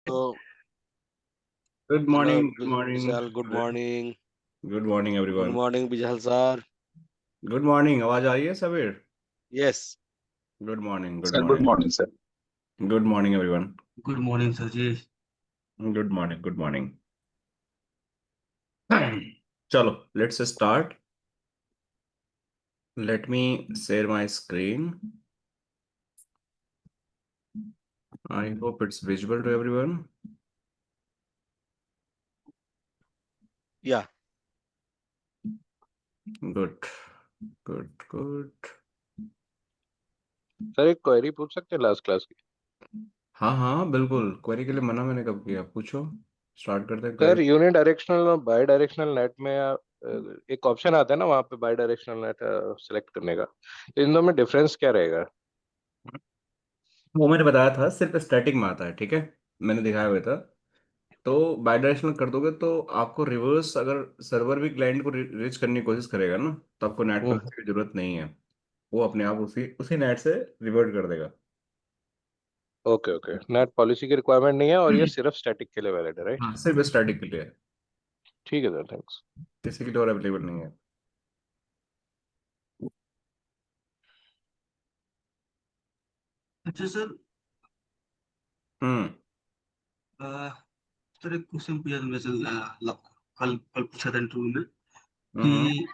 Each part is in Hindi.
So, Good hello, morning, good morning. Vishal. Good morning. Good morning, Good everyone. morning, Vishal sir. Good morning. आवाज आ रही है Sabir? Yes. Good morning, good Sir, good morning. morning, sir. Good morning, everyone. Good morning, Sajesh. Good morning, good morning. चलो, let's start. Let me share my screen. I hope it's visible to everyone. Yeah. Good, good, good. Sir एक क्वेरी पूछ सकते हैं लास्ट क्लास की? हाँ हाँ बिल्कुल, क्वेरी के लिए मना मैंने कब किया? पूछो, स्टार्ट करते हैं क्वेरी। सर यूनि डायरेक्शनल और बाई डायरेक्शनल नेट में एक ऑप्शन आता है ना वहाँ पे बाई डायरेक्शनल नेट सेलेक्ट करने का, तो इन दोनों में डिफरेंस क्या रहेगा? वो मैंने बताया था, सिर्फ स्टैटिक में आता है, ठीक है। मैंने दिखाया हुआ था। तो बाई डायरेक्शनल कर दोगे तो आपको रिवर्स, अगर सर्वर भी क्लाइंट को रीच करने की कोशिश करेगा ना, तो आपको नेट हम्म। पॉलिसी की जरूरत नहीं है। वो अपने आप उसी उसी नेट से रिवर्ट कर देगा। ओके ओके, नेट पॉलिसी की रिक्वायरमेंट नहीं है और ये सिर्फ स्टैटिक के लिए वैलिड है, राइट? हाँ, सिर्फ स्टैटिक के लिए है। ठीक है सर, थैंक्स। किसी के लिए और अवेलेबल नहीं है। अच्छा सर, हम्म। अ, सर एक क्वेश्चन पूछा था वैसे कल कल पूछा था इंटरव्यू में हम्म। कि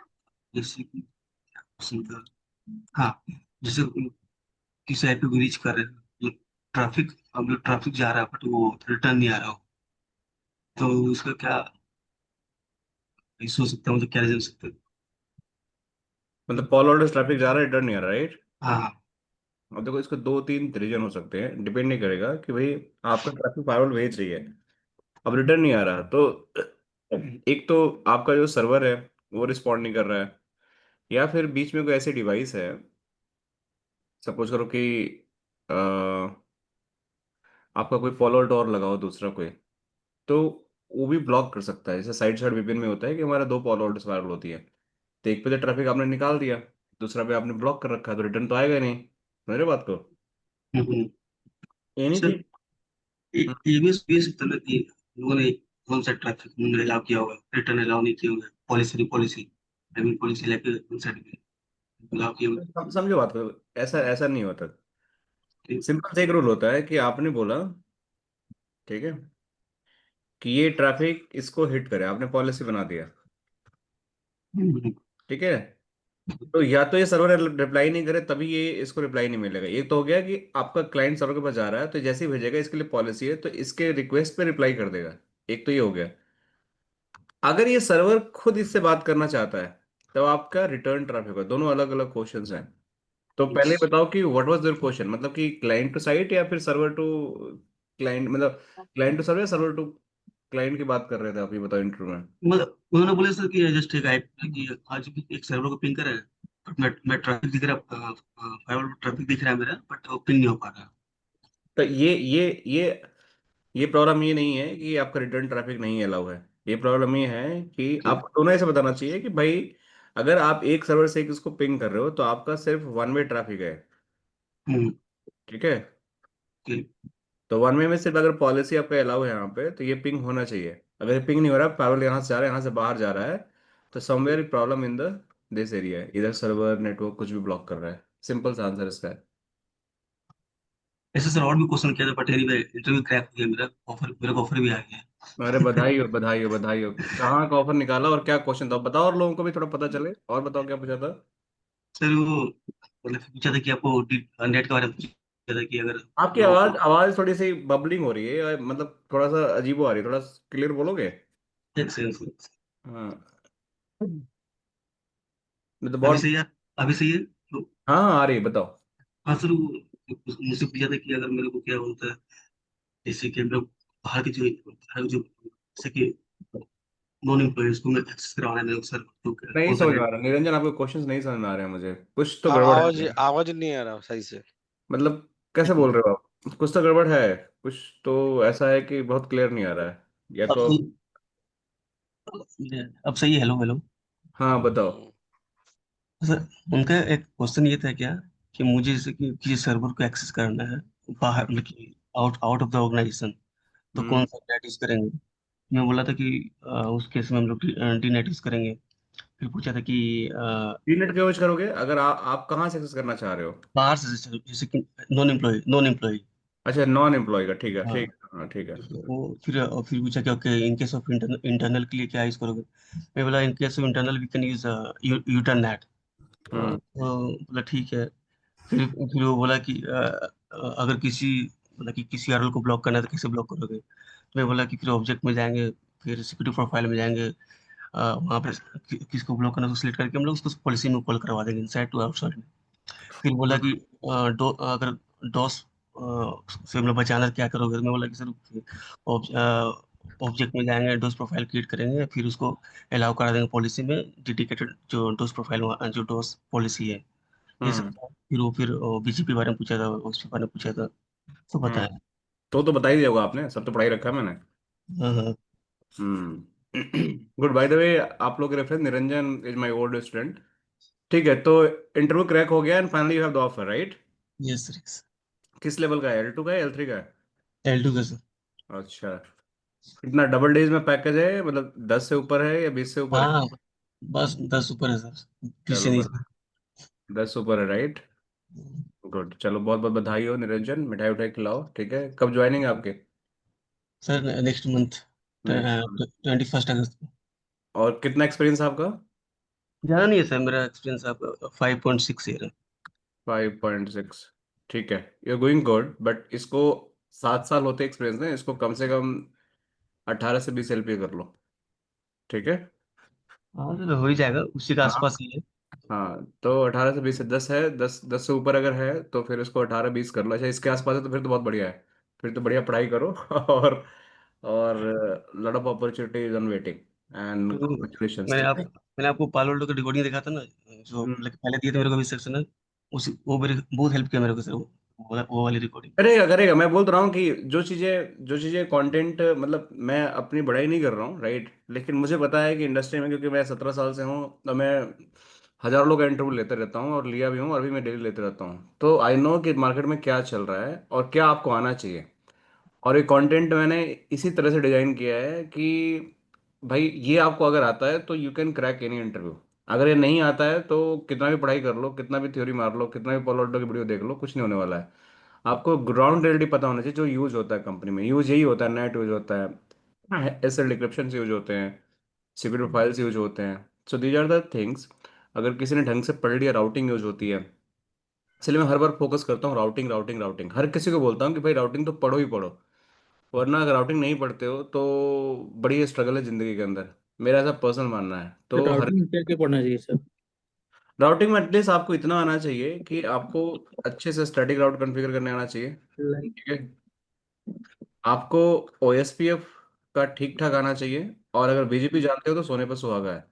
जैसे कि क्वेश्चन था, हाँ, जैसे किसी आईपी को रीच कर रहे हैं, मतलब ट्रैफिक, अब ट्रैफिक जा रहा है बट वो रिटर्न नहीं आ रहा हो, तो उसका क्या इशू हो सकता है, मतलब क्या रीजन हो सकता है? मतलब कॉल ऑर्डर ट्रैफिक जा रहा है, रिटर्न नहीं आ रहा, राइट। हाँ। अब देखो, इसको दो तीन रीजन हो सकते हैं, डिपेंड नहीं करेगा कि भाई आपका ट्रैफिक फायरवॉल भेज रही है, अब रिटर्न नहीं आ रहा, तो एक तो आपका जो सर्वर है वो रिस्पॉन्ड नहीं कर रहा है, या फिर बीच में कोई ऐसी डिवाइस है, सपोज करो कि अ, आपका कोई फॉलोअर और लगाओ दूसरा कोई, तो वो भी ब्लॉक कर सकता है। जैसे साइड साइड विपिन में होता है कि हमारा दो फॉलोअर्स वायरल होती है, तो एक पे तो ट्रैफिक आपने निकाल दिया, दूसरा पे आपने ब्लॉक कर रखा है, तो रिटर्न तो आएगा ही नहीं। मेरे बात को हम्म। Sir, anything. ये भी सकता है ना कि लोगों ने कौन सा ट्रैफिक उन्होंने अलाउ किया होगा, रिटर्न अलाउ नहीं किया होगा, policy policy I mean policy लेके उन साइड अलाउ किया होगा। समझो बात को, ऐसा ऐसा नहीं होता। ठीक। सिंपल से एक रूल होता है कि आपने बोला, ठीक है, कि ये ट्रैफिक इसको हिट करे, आपने पॉलिसी बना दिया, हम्म। ठीक है। तो या तो ये सर्वर रिप्लाई नहीं करे तभी ये इसको रिप्लाई नहीं मिलेगा। एक तो हो गया कि आपका क्लाइंट सर्वर के पास जा रहा है, तो जैसे ही भेजेगा, इसके लिए पॉलिसी है, तो इसके रिक्वेस्ट पे रिप्लाई कर देगा। एक तो ये हो गया। अगर ये सर्वर खुद इससे बात करना चाहता है, तो आपका रिटर्न ट्रैफिक है। दोनों अलग अलग क्वेश्चंस हैं। तो पहले बताओ कि व्हाट वाज योर क्वेश्चन, मतलब कि क्लाइंट टू साइट या फिर सर्वर टू क्लाइंट, मतलब क्लाइंट टू सर्वर या सर्वर टू क्लाइंट की बात कर रहे थे आप, ये बताओ इंटरव्यू में। मतलब उन्होंने बोला सर कि जस्ट एक कि आज भी एक सर्वर को पिंग करा है, बट मैं ट्रैफिक दिख रहा, फाइवर ट्रैफिक दिख रहा है मेरा, बट वो पिंग नहीं हो पा रहा। तो ये प्रॉब्लम ये नहीं है कि आपका रिटर्न ट्रैफिक नहीं अलाउ है। ये प्रॉब्लम ये है कि ओके। आपको दोनों ऐसे बताना चाहिए कि भाई, अगर आप एक सर्वर से एक इसको पिंग कर रहे हो, तो आपका सिर्फ वन वे ट्रैफिक है, हम्म। ठीक है। ओके। तो वन वे में सिर्फ अगर पॉलिसी आपका अलाउ है यहाँ पे, तो ये पिंग होना चाहिए। अगर ये पिंग नहीं हो रहा, पावल यहाँ से जा रहा है, यहाँ से बाहर जा रहा है, तो somewhere problem in the this area है, इधर सर्वर नेटवर्क कुछ भी ब्लॉक कर रहा है। सिंपल सा आंसर इसका है। ऐसे सर और भी क्वेश्चन किया था, बट एनीवे इंटरव्यू क्रैक हो गया, मेरा को ऑफर भी आ गया। अरे बधाई हो, बधाई हो, बधाई हो। कहाँ का ऑफर निकाला और क्या क्वेश्चन था बताओ, और लोगों को भी थोड़ा पता चले। और बताओ क्या पूछा था। सर वो मतलब पूछा था कि आपको नेट के बारे में पूछा था कि अगर आपकी लोगों आवाज को। आवाज थोड़ी सी बबलिंग हो रही है, मतलब थोड़ा सा अजीबो आ रही है, थोड़ा क्लियर बोलोगे। एक सेकंड। हाँ, मतलब अभी बहुत। सही है? अभी सही है तो? हाँ हाँ, आ रही है, बताओ। हाँ सर, वो मुझसे पूछा था कि अगर मेरे को क्या बोलता है, जैसे कि हम लोग बाहर के जो जैसे कि नॉन एम्प्लॉयज को मैं एक्सेस करवाना है मेरे को सर, तो नहीं कौन सा समझ में आ नेट? रहा निरंजन, आपके क्वेश्चंस नहीं समझ में आ रहे हैं मुझे, कुछ तो गड़बड़ आवाज है। आवाज नहीं आ रहा सही से। मतलब कैसे बोल रहे हो आप, कुछ तो गड़बड़ है। कुछ तो ऐसा है कि बहुत क्लियर नहीं आ रहा है, या अब तो। सही, अब सही है। Hello hello. हाँ बताओ। हम्म, सर, उनका एक क्वेश्चन ये था क्या कि मुझे जैसे कि किसी सर्वर को एक्सेस करना है बाहर, मतलब कि out out of the organisation, तो कौन हम्म। सा नैटिस करेंगे। मैं बोला था कि उस केस में हम लोग डी नैटिस करेंगे। फिर पूछा था कि टीनेट क्यों यूज करोगे अगर आप कहाँ से एक्सेस करना चाह रहे हो? बाहर से जैसे कि नॉन एम्प्लॉय। अच्छा, नॉन एम्प्लॉय का, ठीक है, हाँ। ठीक है, हाँ, ठीक है। वो फिर पूछा कि okay in case of internal के लिए क्या यूज करोगे। मैं बोला in case of internal we can use U-turn net. Hmm. बोला ठीक है। फिर वो बोला कि अगर किसी URL को ब्लॉक करना है तो कैसे ब्लॉक करोगे। तो मैं बोला कि फिर ऑब्जेक्ट में जाएंगे, फिर सिक्योरिटी प्रोफाइल में जाएंगे, वहाँ पे किसको ब्लॉक करना है उसको सिलेक्ट करके हम लोग उसको पॉलिसी में कॉल करवा देंगे इनसाइड टू आउटसाइड में। फिर बोला कि अगर डॉस से मतलब बचाना है, क्या करोगे। तो मैं बोला कि सर ऑब्जेक्ट में जाएंगे, डोज प्रोफाइल क्रिएट करेंगे, फिर उसको अलाउ करा देंगे पॉलिसी में डेडिकेटेड जो डोज प्रोफाइल जो डोज पॉलिसी है। ये सब हम्म। था। फिर BGP बारे में पूछा था, उसके बारे में पूछा था, तो हम्म। बताया। तो बता ही दिया होगा आपने, सब तो पढ़ाई रखा है मैंने। हाँ हाँ। हम्म। गुड। बाय द वे, आप लोग के reference Niranjan is my old student. ठीक है, तो इंटरव्यू क्रैक हो गया and finally you have the offer, right? Yes sir, yes. किस लेवल का है, L2 का है, L3 का है? L2 का सर। अच्छा। कितना डबल डेज में पैकेज है, मतलब 10 से ऊपर है या 20 से ऊपर है? हाँ, बस 10 ऊपर है सर, 20 से चलो, नहीं बस 10 ऊपर है, राइट? सर। गुड, चलो, बहुत बहुत बधाई हो निरंजन, मिठाई उठाई खिलाओ, ठीक है? कब ज्वाइनिंग है आपके? Sir next month next. 21 अगस्त को। और कितना एक्सपीरियंस है आपका? ज़्यादा नहीं है सर, मेरा एक्सपीरियंस आपका 5.6 ईयर है। 5.6। ठीक है, you are going good, but इसको 7 साल होते एक्सपीरियंस है, इसको कम से कम 18 से 20 LPA कर लो, ठीक है? हाँ सर, हो ही जाएगा, उसी के हाँ। आसपास ही है। हाँ, तो 18 से 20 से 10 है, 10 से ऊपर अगर है तो फिर उसको 18-20 कर लो। अच्छा, इसके आसपास है तो फिर तो बहुत बढ़िया है। फिर तो बढ़िया पढ़ाई करो और lot of opportunities on waiting and तो कॉन्ग्रेचुलेशंस, मैंने ठीक आप है? मैंने आपको पालोल्डो का रिकॉर्डिंग देखा था ना, जो हम्म। मतलब पहले दिए थे मेरे को भी सेक्शन है। उसी वो मेरे बहुत हेल्प किया मेरे को सर, वो वाली रिकॉर्डिंग। करेगा करेगा, मैं बोल तो रहा हूँ कि जो चीज़ें कंटेंट, मतलब मैं अपनी बड़ाई नहीं कर रहा हूँ, राइट? लेकिन मुझे पता है कि इंडस्ट्री में, क्योंकि मैं 17 साल से हूँ, तो मैं हजारों लोग का इंटरव्यू लेते रहता हूँ और लिया भी हूँ, और भी मैं डेली लेते रहता हूँ, तो आई नो कि मार्केट में क्या चल रहा है और क्या आपको आना चाहिए। और ये कंटेंट मैंने इसी तरह से डिजाइन किया है कि भाई, ये आपको अगर आता है तो you can crack any interview. अगर ये नहीं आता है तो कितना भी पढ़ाई कर लो, कितना भी थ्योरी मार लो, कितना भी पॉलो की वीडियो देख लो, कुछ नहीं होने वाला है। आपको ग्राउंड रियलिटी पता होना चाहिए, जो यूज होता है कंपनी में। यूज यही होता है, नेट यूज होता है, एसएल डिक्रिप्शन यूज होते हैं, सिक्योरिटी फाइल्स यूज होते हैं। So these are the things. अगर किसी ने ढंग से पढ़ लिया, राउटिंग यूज होती है। इसलिए मैं हर बार फोकस करता हूँ राउटिंग, राउटिंग, राउटिंग। हर किसी को बोलता हूँ कि भाई राउटिंग तो पढ़ो ही पढ़ो, वरना अगर राउटिंग नहीं पढ़ते हो तो बड़ी स्ट्रगल है जिंदगी के अंदर। मेरा ऐसा पर्सनल मानना है, तो तो हर राउटिंग क्या क्या पढ़ना चाहिए सर? राउटिंग में एटलीस्ट आपको इतना आना चाहिए कि आपको अच्छे से स्टैटिक राउट कॉन्फ़िगर करने आना चाहिए, लाइक ठीक है? आपको OSPF का ठीक ठाक आना चाहिए, और अगर BGP जानते हो तो सोने पर सुहागा है।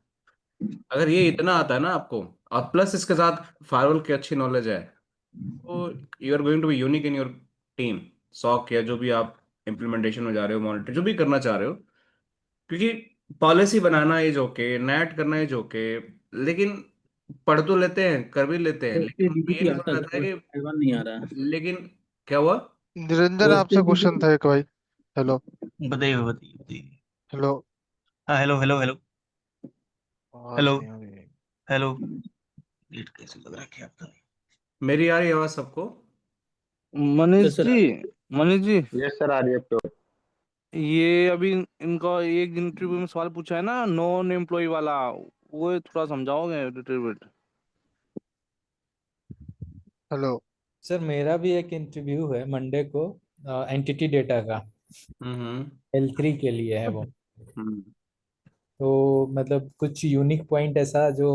अगर ये इतना आता है ना आपको, और प्लस इसके साथ फायरवॉल की अच्छी नॉलेज है, तो you are going to be unique in your team. SOC या जो भी आप इम्प्लीमेंटेशन में जा रहे हो, मॉनिटर जो भी करना चाह रहे हो, क्योंकि policy banana is okay, net करना इज ओके, लेकिन पढ़ तो लेते हैं, कर भी लेते हैं, लेकिन ओएसपी उनको ये बीजीपी नहीं आता समझ है आता है सर, कि ताइवान नहीं आ रहा है। लेकिन क्या हुआ। निरंजन, ओएसपी आपसे क्वेश्चन बीजीपी। था एक भाई। हेलो। बताइए बताइए बताइए। हेलो। हाँ, हेलो हेलो हेलो। आवाज हेलो नहीं आ रही। हेलो। नेट कैसे लग रहा है, क्या पता नहीं। मेरी आ रही है आवाज सबको? सर मनीष सर जी, मनीष जी, यस सर, आ रही है तो। ये अभी इनका एक इंटरव्यू में सवाल पूछा है ना, नॉन एम्प्लॉय वाला, वो थोड़ा समझाओगे लिटिल बिट? हेलो। सर मेरा भी एक इंटरव्यू है मंडे को, एंटिटी डेटा का। हम्म। L3 के लिए है वो। हम्म। तो मतलब कुछ यूनिक पॉइंट ऐसा जो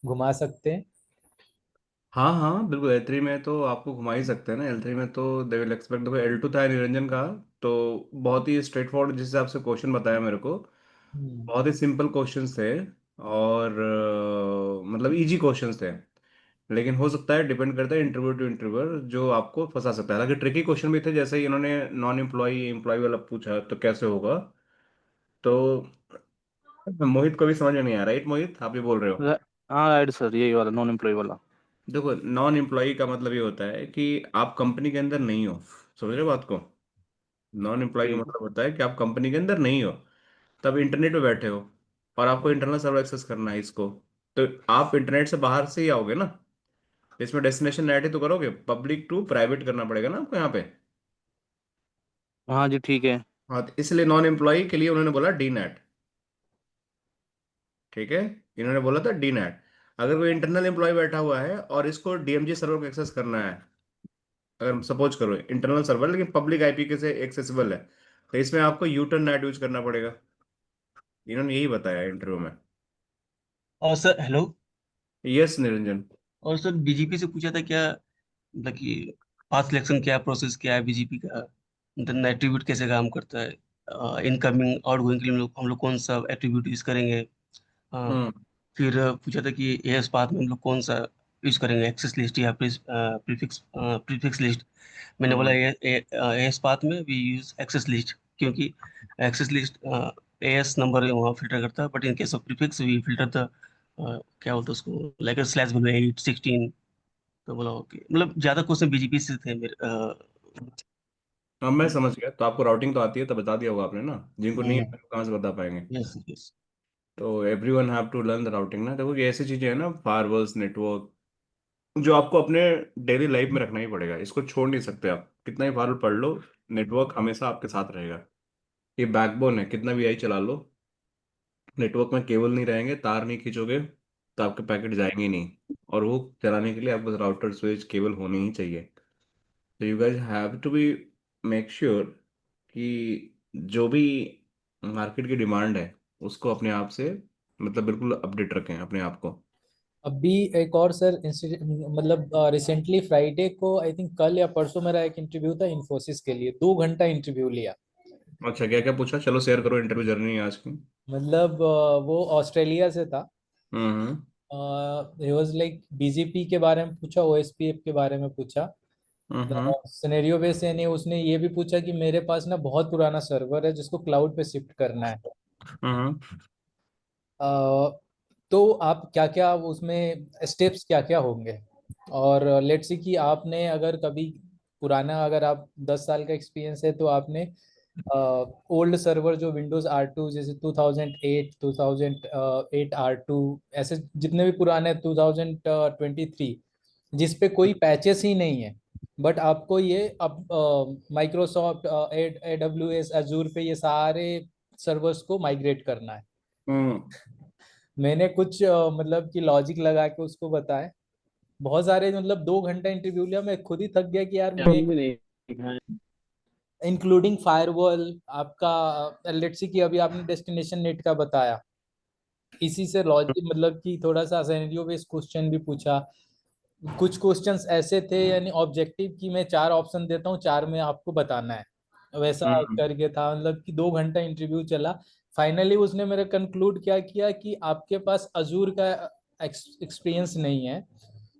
घुमा सकते हैं। हाँ हाँ, बिल्कुल। L3 में तो आपको घुमा ही सकते हैं ना। L3 में तो दे विल एक्सपेक्ट, देखो L2 था निरंजन का, तो बहुत ही स्ट्रेट फॉरवर्ड जिस हिसाब से क्वेश्चन बताया मेरे को, हम्म। बहुत ही सिंपल क्वेश्चंस थे, और मतलब इजी क्वेश्चंस थे। लेकिन हो सकता है, डिपेंड करता है इंटरव्यू टू इंटरव्यूअर, जो आपको फंसा सकता है। हालांकि ट्रिकी क्वेश्चन भी थे, जैसे ही इन्होंने नॉन एम्प्लॉय एम्प्लॉय वाला पूछा तो कैसे होगा, तो मोहित को भी समझ में नहीं आया, राइट मोहित, आप भी बोल रहे हो? हाँ राइट सर, यही वाला नॉन एम्प्लॉय वाला। देखो, नॉन एम्प्लॉय का मतलब ये होता है कि आप कंपनी के अंदर नहीं हो। समझ रहे हो बात को? नॉन एम्प्लॉय का ठीक। मतलब होता है कि आप कंपनी के अंदर नहीं हो, तब इंटरनेट पे बैठे हो और आपको इंटरनल सर्वर एक्सेस करना है इसको। तो आप इंटरनेट से बाहर से ही आओगे ना, इसमें डेस्टिनेशन नेट ही तो करोगे, पब्लिक टू प्राइवेट करना पड़ेगा ना आपको यहाँ पे। हाँ जी ठीक है। हाँ, तो इसलिए नॉन एम्प्लॉय के लिए उन्होंने बोला डी नेट। ठीक है, इन्होंने बोला था डी नेट। अगर कोई इंटरनल एम्प्लॉय बैठा हुआ है और इसको डीएमजी सर्वर को एक्सेस करना है, अगर सपोज करो इंटरनल सर्वर लेकिन पब्लिक आईपी के से एक्सेसिबल है, तो इसमें आपको यूटर्न नेट यूज करना पड़ेगा। इन्होंने यही बताया इंटरव्यू में। और सर हेलो। यस निरंजन। और सर बीजेपी से पूछा था क्या, मतलब कि पाथ सिलेक्शन क्या प्रोसेस क्या है बीजेपी का, मतलब एट्रीब्यूट कैसे काम करता है, इनकमिंग आउटगोइंग के लिए हम लोग कौन सा एट्रीब्यूट यूज करेंगे। हाँ। हम्म। फिर पूछा था कि एएस पाथ में हम लोग कौन सा यूज करेंगे, एक्सेस लिस्ट या प्रीफिक्स प्रीफिक्स लिस्ट। मैंने बोला हम्म। एएस पाथ में वी यूज एक्सेस लिस्ट, क्योंकि एक्सेस लिस्ट एएस नंबर वहाँ फिल्टर करता है, but in case of prefix we filter the क्या बोलते हैं उसको, लाइक स्लैश वैल्यू 8 16। तो बोला ओके, मतलब ज्यादा क्वेश्चन बीजेपी से थे मेरे। अब मैं समझ गया, तो आपको राउटिंग तो आती है, तो बता दिया होगा आपने ना, जिनको नहीं आता वो कहाँ से बता पाएंगे। Yes yes. तो everyone have to learn the routing ना। देखो ये ऐसी चीजें हैं ना, फायरवॉल्स नेटवर्क, जो आपको अपने डेली लाइफ में रखना ही पड़ेगा, इसको छोड़ नहीं सकते आप, कितना ही फायरवॉल पढ़ लो, नेटवर्क हमेशा आपके साथ रहेगा। ये बैकबोन है, कितना भी आई चला लो, नेटवर्क में केबल नहीं रहेंगे, तार नहीं खींचोगे, तो आपके पैकेट जाएंगे ही नहीं। और वो चलाने के लिए आपको राउटर स्विच केबल होनी ही चाहिए। तो you guys have to be make sure कि जो भी मार्केट की डिमांड है उसको अपने आप से, मतलब बिल्कुल अपडेट रखें अपने आप को। अभी एक और सर मतलब रिसेंटली फ्राइडे को आई थिंक कल या परसों मेरा एक इंटरव्यू था इन्फोसिस के लिए, 2 घंटा इंटरव्यू लिया। अच्छा, क्या क्या पूछा, चलो शेयर करो इंटरव्यू जर्नी आज की। मतलब वो ऑस्ट्रेलिया से था। हम्म। ही वाज लाइक बीजेपी के बारे में पूछा, ओएसपीएफ के बारे में पूछा। हम्म। सिनेरियो बेस यानी उसने ये भी पूछा कि मेरे पास ना बहुत पुराना सर्वर है जिसको क्लाउड पे शिफ्ट करना है। हम्म। अ, तो आप क्या क्या उसमें स्टेप्स क्या क्या होंगे। और लेट्स सी कि आपने अगर कभी पुराना, अगर आप 10 साल का एक्सपीरियंस है तो आपने ओल्ड सर्वर जो विंडोज आर टू जैसे 2008 2008 आर टू ऐसे जितने भी पुराने 2023 जिस पे कोई पैचेस ही नहीं है, बट आपको ये अब माइक्रोसॉफ्ट AWS अजूर पे ये सारे सर्वर्स को माइग्रेट करना है। हम्म। मैंने कुछ मतलब कि लॉजिक लगा के उसको बताया। बहुत सारे मतलब 2 घंटा इंटरव्यू लिया, मैं खुद ही थक गया कि यार मुझे हम भी नहीं देखा है। इंक्लूडिंग फायरवॉल आपका, लेट्स सी कि अभी आपने डेस्टिनेशन नेट का बताया, इसी से लॉजिक मतलब कि थोड़ा सा सिनेरियो बेस्ड क्वेश्चन भी पूछा। कुछ क्वेश्चंस ऐसे थे यानी ऑब्जेक्टिव कि मैं 4 ऑप्शन देता हूँ, 4 में आपको बताना है, वैसा हम्म। करके था। मतलब कि 2 घंटा इंटरव्यू चला। फाइनली उसने मेरे कंक्लूड क्या किया कि आपके पास अजूर का एक्सपीरियंस नहीं है,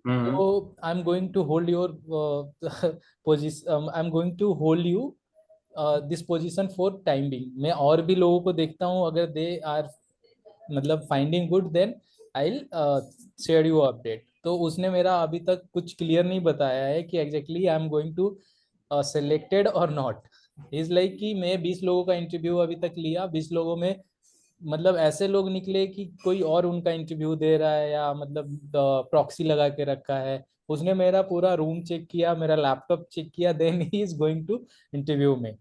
हम्म। तो I am going to hold your position, I am going to hold you this position for time being. मैं और भी लोगों को देखता हूँ, अगर दे आर मतलब finding good then I will share you update. तो उसने मेरा अभी तक कुछ क्लियर नहीं बताया है कि exactly I am going to selected और नॉट। इज लाइक कि मैं 20 लोगों का इंटरव्यू अभी तक लिया, 20 लोगों में मतलब ऐसे लोग निकले कि कोई और उनका इंटरव्यू दे रहा है या मतलब प्रॉक्सी लगा के रखा है। उसने मेरा पूरा रूम चेक किया, मेरा लैपटॉप चेक किया, then he is going to interview में।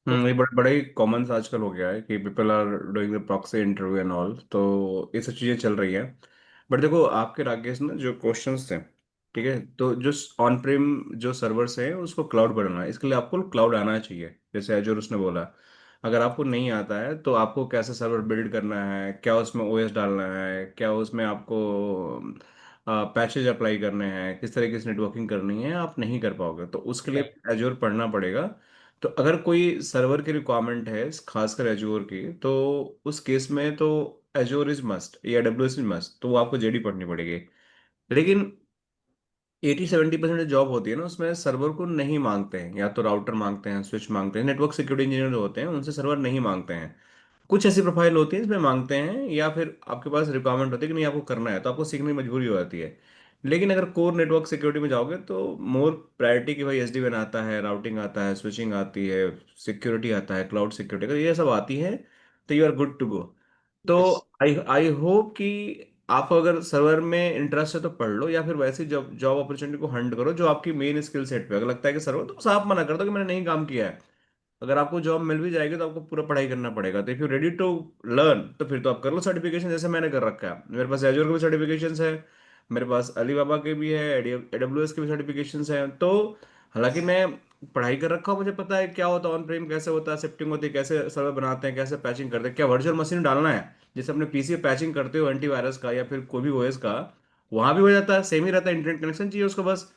तो ये बड़े बड़े ही कॉमन आजकल हो गया है कि people are doing the proxy interview and all, तो ये सब चीज़ें चल रही हैं। बट देखो आपके राकेश ना जो क्वेश्चंस थे, ठीक है, तो जो ऑन प्रेम जो सर्वर्स हैं उसको क्लाउड बनाना है, इसके लिए आपको क्लाउड आना चाहिए, जैसे एजोर उसने बोला। अगर आपको नहीं आता है तो आपको कैसे सर्वर बिल्ड करना है, क्या उसमें ओएस डालना है, क्या उसमें आपको पैचेज अप्लाई करने हैं, किस तरीके से नेटवर्किंग करनी है, आप नहीं कर पाओगे, तो उसके लिए एजोर पढ़ना पड़ेगा। तो अगर कोई सर्वर की रिक्वायरमेंट है खासकर एजोर की, तो उस केस में तो एजोर इज मस्ट या AWS इज मस्ट, तो वो आपको जेडी पढ़नी पड़ेगी। लेकिन 80-70% जो जॉब होती है ना उसमें सर्वर को नहीं मांगते हैं, या तो राउटर मांगते हैं, स्विच मांगते हैं, नेटवर्क सिक्योरिटी इंजीनियर जो होते हैं उनसे सर्वर नहीं मांगते हैं। कुछ ऐसी प्रोफाइल होती है जिसमें मांगते हैं, या फिर आपके पास रिक्वायरमेंट होती है कि नहीं आपको करना है, तो आपको सीखने की मजबूरी हो जाती है। लेकिन अगर कोर नेटवर्क सिक्योरिटी में जाओगे तो मोर प्रायोरिटी की भाई एसडीएन आता है, राउटिंग आता है, स्विचिंग आती है, सिक्योरिटी आता है, क्लाउड सिक्योरिटी का ये सब आती है, तो you are good to go. तो Yes. आई आई होप कि आप अगर सर्वर में इंटरेस्ट है तो पढ़ लो, या फिर वैसी जॉब जॉब अपॉर्चुनिटी को हंट करो जो आपकी मेन स्किल सेट पे अगर लगता है कि सर्वर, तो साफ मना कर दो कि मैंने नहीं काम किया है। अगर आपको जॉब मिल भी जाएगी तो आपको पूरा पढ़ाई करना पड़ेगा। तो if you ready to learn तो फिर तो आप कर लो सर्टिफिकेशन, जैसे मैंने कर रखा है। मेरे पास एजूर के भी सर्टिफिकेशन है, मेरे पास अलीबाबा के भी है, एडब्ल्यूएस के भी सर्टिफिकेशन हैं। तो हालांकि मैं पढ़ाई कर रखा हूँ, मुझे पता है क्या होता है ऑन प्रेम, कैसे होता है शिफ्टिंग होती है, कैसे सर्वर बनाते हैं, कैसे पैचिंग करते हैं, क्या वर्चुअल मशीन डालना है, जैसे अपने पीसी पे पैचिंग करते हो एंटीवायरस का या फिर कोई भी ओएस का, वहां भी हो जाता है, सेम ही रहता है, इंटरनेट कनेक्शन चाहिए उसको बस।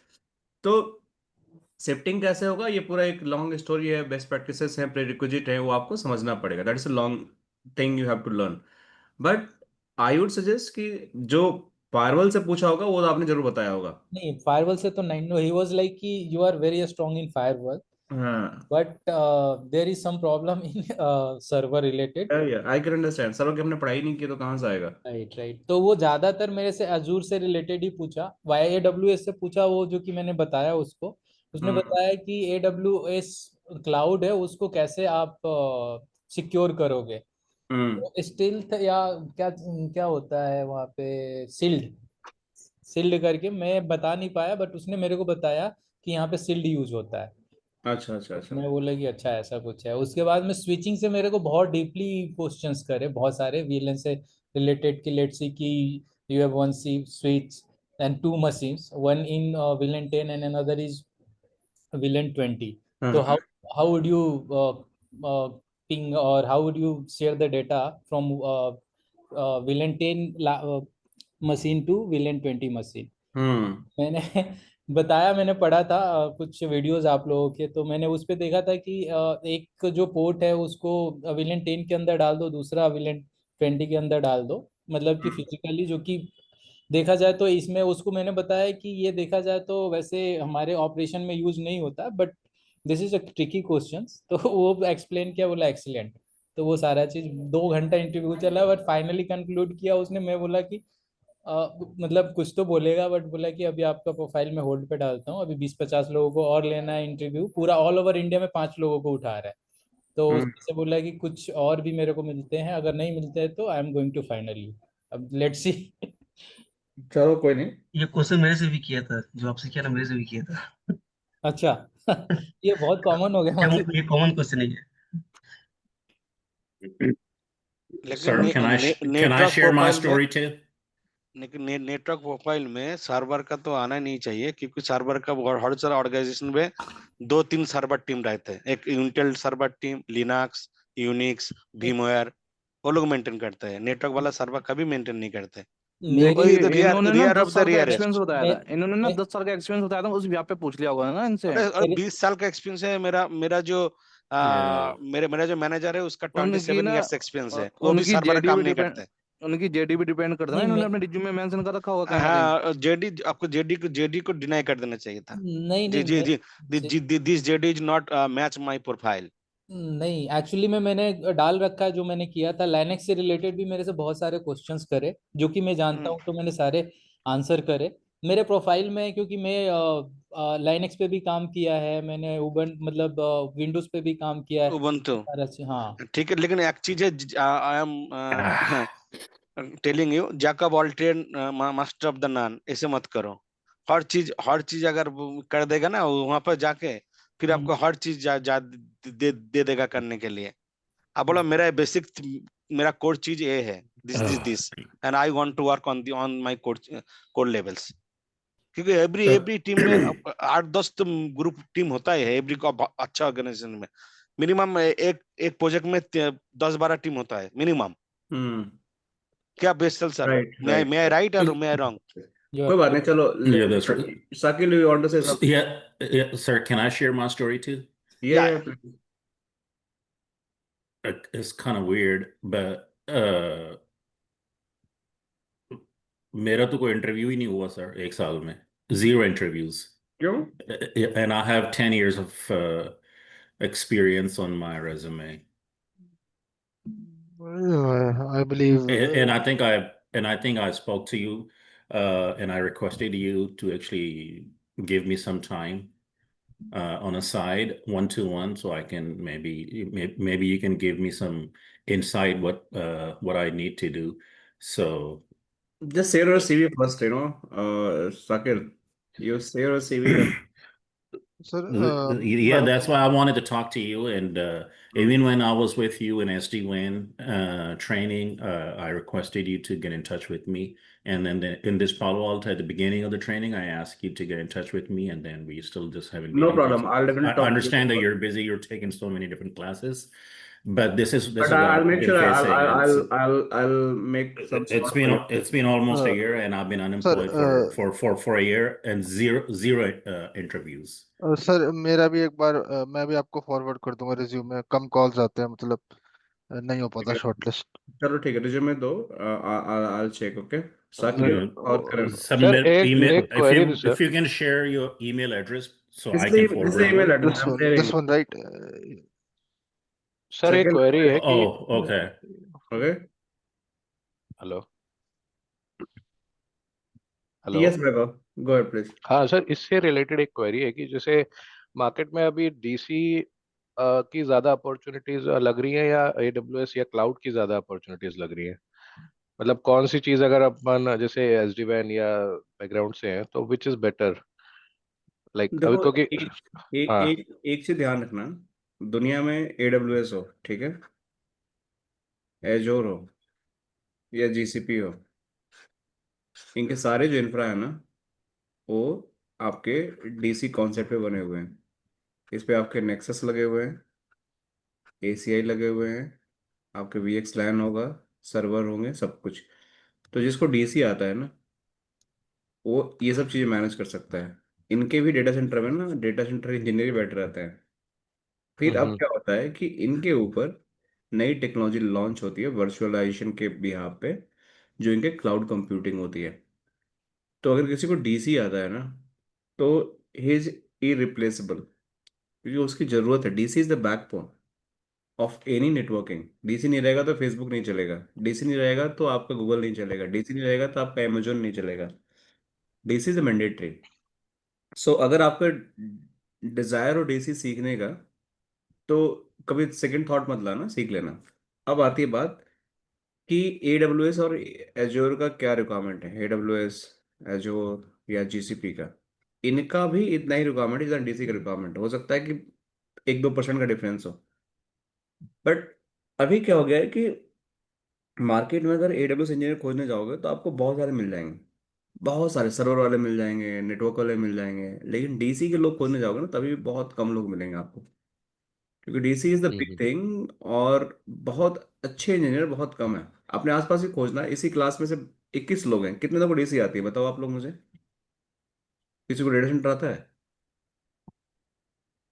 तो शिफ्टिंग कैसे होगा ये पूरा एक लॉन्ग स्टोरी है, बेस्ट प्रैक्टिसेस हैं, प्रेरिक्विजिट है, वो आपको समझना पड़ेगा, that is a long thing you have to learn. But I would suggest कि जो फायरवॉल से पूछा होगा वो तो आपने जरूर बताया होगा। नहीं, फायरवॉल से तो नहीं। नो, ही वाज लाइक कि you are very strong in firewall, हाँ, but there is some problem in server related. I can understand, sir कि हमने पढ़ाई नहीं की तो कहाँ से आएगा। Right, right. तो वो ज्यादातर मेरे से अजूर से रिलेटेड ही पूछा, वाई AWS से पूछा, वो जो कि मैंने बताया उसको। उसने हम्म। बताया कि AWS क्लाउड है, उसको कैसे आप सिक्योर करोगे। हम्म। स्टिल्थ या क्या क्या होता है वहाँ पे, सील्ड, सील्ड करके मैं बता नहीं पाया, बट उसने मेरे को बताया कि यहाँ पे सील्ड यूज होता है। अच्छा अच्छा अच्छा। मैं बोला कि अच्छा ऐसा कुछ है। उसके बाद में स्विचिंग से मेरे को बहुत डीपली क्वेश्चंस करे, बहुत सारे वीएलएन से रिलेटेड, कि लेट्स सी कि you have one C switch and two machines, one in VLAN 10 and another is VLAN 20। तो हाँ। how would you ping, or how would you share the data from VLAN 10 machine to VLAN 20 machine? हम्म। मैंने बताया, मैंने पढ़ा था कुछ वीडियोस आप लोगों के, तो मैंने उस पे देखा था कि एक जो पोर्ट है उसको विलेन 10 के अंदर डाल दो, दूसरा विलेन 20 के अंदर डाल दो, मतलब कि फिजिकली, जो कि देखा जाए तो इसमें उसको मैंने बताया कि ये देखा जाए तो वैसे हमारे ऑपरेशन में यूज नहीं होता, but this is a tricky question. तो वो एक्सप्लेन किया, बोला एक्सीलेंट। तो वो सारा चीज 2 घंटा इंटरव्यू चला, बट फाइनली कंक्लूड किया उसने। मैं बोला कि मतलब कुछ तो बोलेगा, बट बोला कि अभी आपका प्रोफाइल में होल्ड पे डालता हूँ, अभी 20-50 लोगों को और लेना है इंटरव्यू, पूरा ऑल ओवर इंडिया में 5 लोगों को उठा रहा है। तो हम्म। उसमें से बोला कि कुछ और भी मेरे को मिलते हैं, अगर नहीं मिलते हैं तो I am going to final you. अब लेट्स सी। चलो कोई नहीं। ये क्वेश्चन मेरे से भी किया था, जो आपसे किया ना, मेरे से भी किया था। अच्छा। ये बहुत कॉमन हो गया मतलब। ये कॉमन क्वेश्चन है ये। लेकिन Sir, can I network share my profile में, story too? लेकिन नेटवर्क प्रोफाइल में सर्वर का तो आना नहीं चाहिए, क्योंकि सर्वर का हर सारा ऑर्गेनाइजेशन में 2-3 सर्वर टीम रहते हैं। एक Intel server team, Linux, Unix, VMware, वो लोग मेंटेन करते हैं। नेटवर्क वाला सर्वर कभी मेंटेन नहीं करते। वो मेरी रियर इन्होंने ना रियर ऑफ 10 द साल का एक्सपीरियंस रियरेस्ट। बताया मे, था, इन्होंने ना मे, 10 साल का एक्सपीरियंस बताया था, उस यहाँ पे पूछ लिया होगा ना इनसे। और मेरे 20 साल का एक्सपीरियंस है मेरा। मेरा जो Yeah. मेरा जो मैनेजर है उसका उनकी 27 ना ईयर्स एक्सपीरियंस है, वो भी उनकी सर्वर जेडी काम भी नहीं डिपेंड, करते। उनकी जेडी भी डिपेंड करता है ना, नहीं इन्होंने मैं अपने रिज्यूम में मेंशन कर रखा होगा कहीं ना कहीं। हाँ, जेडी, आपको जेडी को डिनाई कर देना चाहिए था। नहीं जी नहीं जी जी, मैं this JD is not match my profile. नहीं, एक्चुअली में मैंने डाल रखा है, जो मैंने किया था लाइनेक्स से रिलेटेड भी मेरे से बहुत सारे क्वेश्चंस करे, जो कि मैं जानता हूँ, तो मैंने सारे आंसर करे मेरे प्रोफाइल में, क्योंकि मैं लाइनेक्स पे भी काम किया है, मैंने उबन मतलब विंडोज पे भी काम किया है उबंटू, सारा हाँ। ठीक है। लेकिन एक चीज है, I am telling you, jack of all trade master of the none, ऐसे मत करो। हर चीज अगर वो कर देगा ना वहां पर जाके, फिर हम्म, आपको हर चीज दे देगा करने के लिए। आप बोला मेरा बेसिक, मेरा कोर चीज ये है, Ugh. This and I want to work on my core levels. क्योंकि Uh, एवरी टीम में 8-10 तो ग्रुप टीम होता है एवरी को, अच्छा ऑर्गेनाइजेशन में। मिनिमम एक एक प्रोजेक्ट में 10-12 टीम होता है मिनिमम। हम्म। क्या बेस्ट सर? राइट मैं आई राइट। राइट और मैं रॉन्ग? you कोई are बात नहीं, चलो yeah, that's right. Sakil, you want to say something? Yeah, yeah, sir, can I share my story too? ये या It's kind of weird, but मेरा तो कोई इंटरव्यू ही नहीं हुआ सर 1 साल में, 0 interviews. क्यों? And I have 10 years of experience on my resume. I believe And I think I spoke to you and I requested you to actually give me some time on a side, 1-to-1, so I can maybe you can give me some insight what I need to do. So Just share your CV first, Sakil. You share your CV. Sir yeah, that's why I wanted to talk to you. And even when I was with you in SD-WAN training, I requested you to get in touch with me. And then in this Palo Alto at the beginning of the training, I asked you to get in touch with me, and then we still just haven't been No in touch. problem. I'll definitely I talk to understand that you. you're busy, you're taking so many different classes, but this is But what I'll I've make been sure facing. And I'll make some slot for you. it's been almost a sir year, and I've been sir unemployed for a year, and zero interviews. Sir मेरा भी एक बार मैं भी आपको फॉरवर्ड कर दूंगा रिज्यूमे कम कॉल्स आते हैं मतलब नहीं हो ठीक पाता है, शॉर्टलिस्ट चलो ठीक है, रिज्यूमे दो, I'll check, okay? Sakil Yeah. और करण, सर Submit एक email एक क्वेरी थी if sir. you can share your email address so I किससे can किससे forward you. ईमेल एड्रेस हम this sharing? One right sir एक सेकंड, क्वेरी है कि Oh, okay. Okay? Hello hello. Yes बेटा, गो अहेड प्लीज। हाँ सर, इससे रिलेटेड एक क्वेरी है कि जैसे मार्केट में अभी डीसी की ज्यादा अपॉर्चुनिटीज लग रही है या एडब्ल्यूएस या क्लाउड की ज्यादा अपॉर्चुनिटीज लग रही है? मतलब कौन सी चीज अगर अपन जैसे एसडी वैन या बैकग्राउंड से हैं तो विच इज बेटर, लाइक अभी देखो, क्योंकि हाँ। एक चीज ध्यान रखना, दुनिया में AWS हो, ठीक है, एजोर हो या GCP हो, इनके सारे जो इंफ्रा है ना, वो आपके DC कॉन्सेप्ट पे बने हुए हैं। इस पे आपके नेक्सस लगे हुए हैं, ACI लगे हुए हैं, आपके VXLAN होगा, सर्वर होंगे, सब कुछ। तो जिसको DC आता है ना, वो ये सब चीज़ें मैनेज कर सकता है। इनके भी डेटा सेंटर में ना डेटा सेंटर इंजीनियर ही बैठे रहते हैं। फिर अब हम्म क्या होता है कि इनके ऊपर नई टेक्नोलॉजी लॉन्च होती है वर्चुअलाइजेशन के बिहाफ पे, जो इनके क्लाउड कंप्यूटिंग होती है। तो अगर किसी को DC आता है ना, तो ही इज इरिप्लेसेबल, क्योंकि उसकी ज़रूरत है। DC is the backbone of any networking. DC नहीं रहेगा तो फेसबुक नहीं चलेगा, DC नहीं रहेगा तो आपका गूगल नहीं चलेगा, DC नहीं रहेगा तो आपका अमेजोन नहीं चलेगा। DC is mandatory. सो अगर आपका डिजायर हो DC सीखने का, तो कभी सेकंड थॉट मत लाना, सीख लेना। अब आती है बात कि AWS और एजोर का क्या रिक्वायरमेंट है। AWS, एजोर या GCP का, इनका भी इतना ही रिक्वायरमेंट है जितना DC का रिक्वायरमेंट हो सकता है कि 1-2% का डिफरेंस हो। बट अभी क्या हो गया है कि मार्केट में अगर AWS इंजीनियर खोजने जाओगे तो आपको बहुत सारे मिल जाएंगे, बहुत सारे सर्वर वाले मिल जाएंगे, नेटवर्क वाले मिल जाएंगे, लेकिन DC के लोग खोजने जाओगे ना, तभी भी बहुत कम लोग मिलेंगे आपको, क्योंकि DC is the big hmm thing, और बहुत अच्छे इंजीनियर बहुत कम है। अपने आसपास ही खोजना। इसी क्लास में से 21 लोग हैं, कितने लोगों को DC आती है बताओ आप लोग मुझे? किसी को डेटा सेंटर आता है?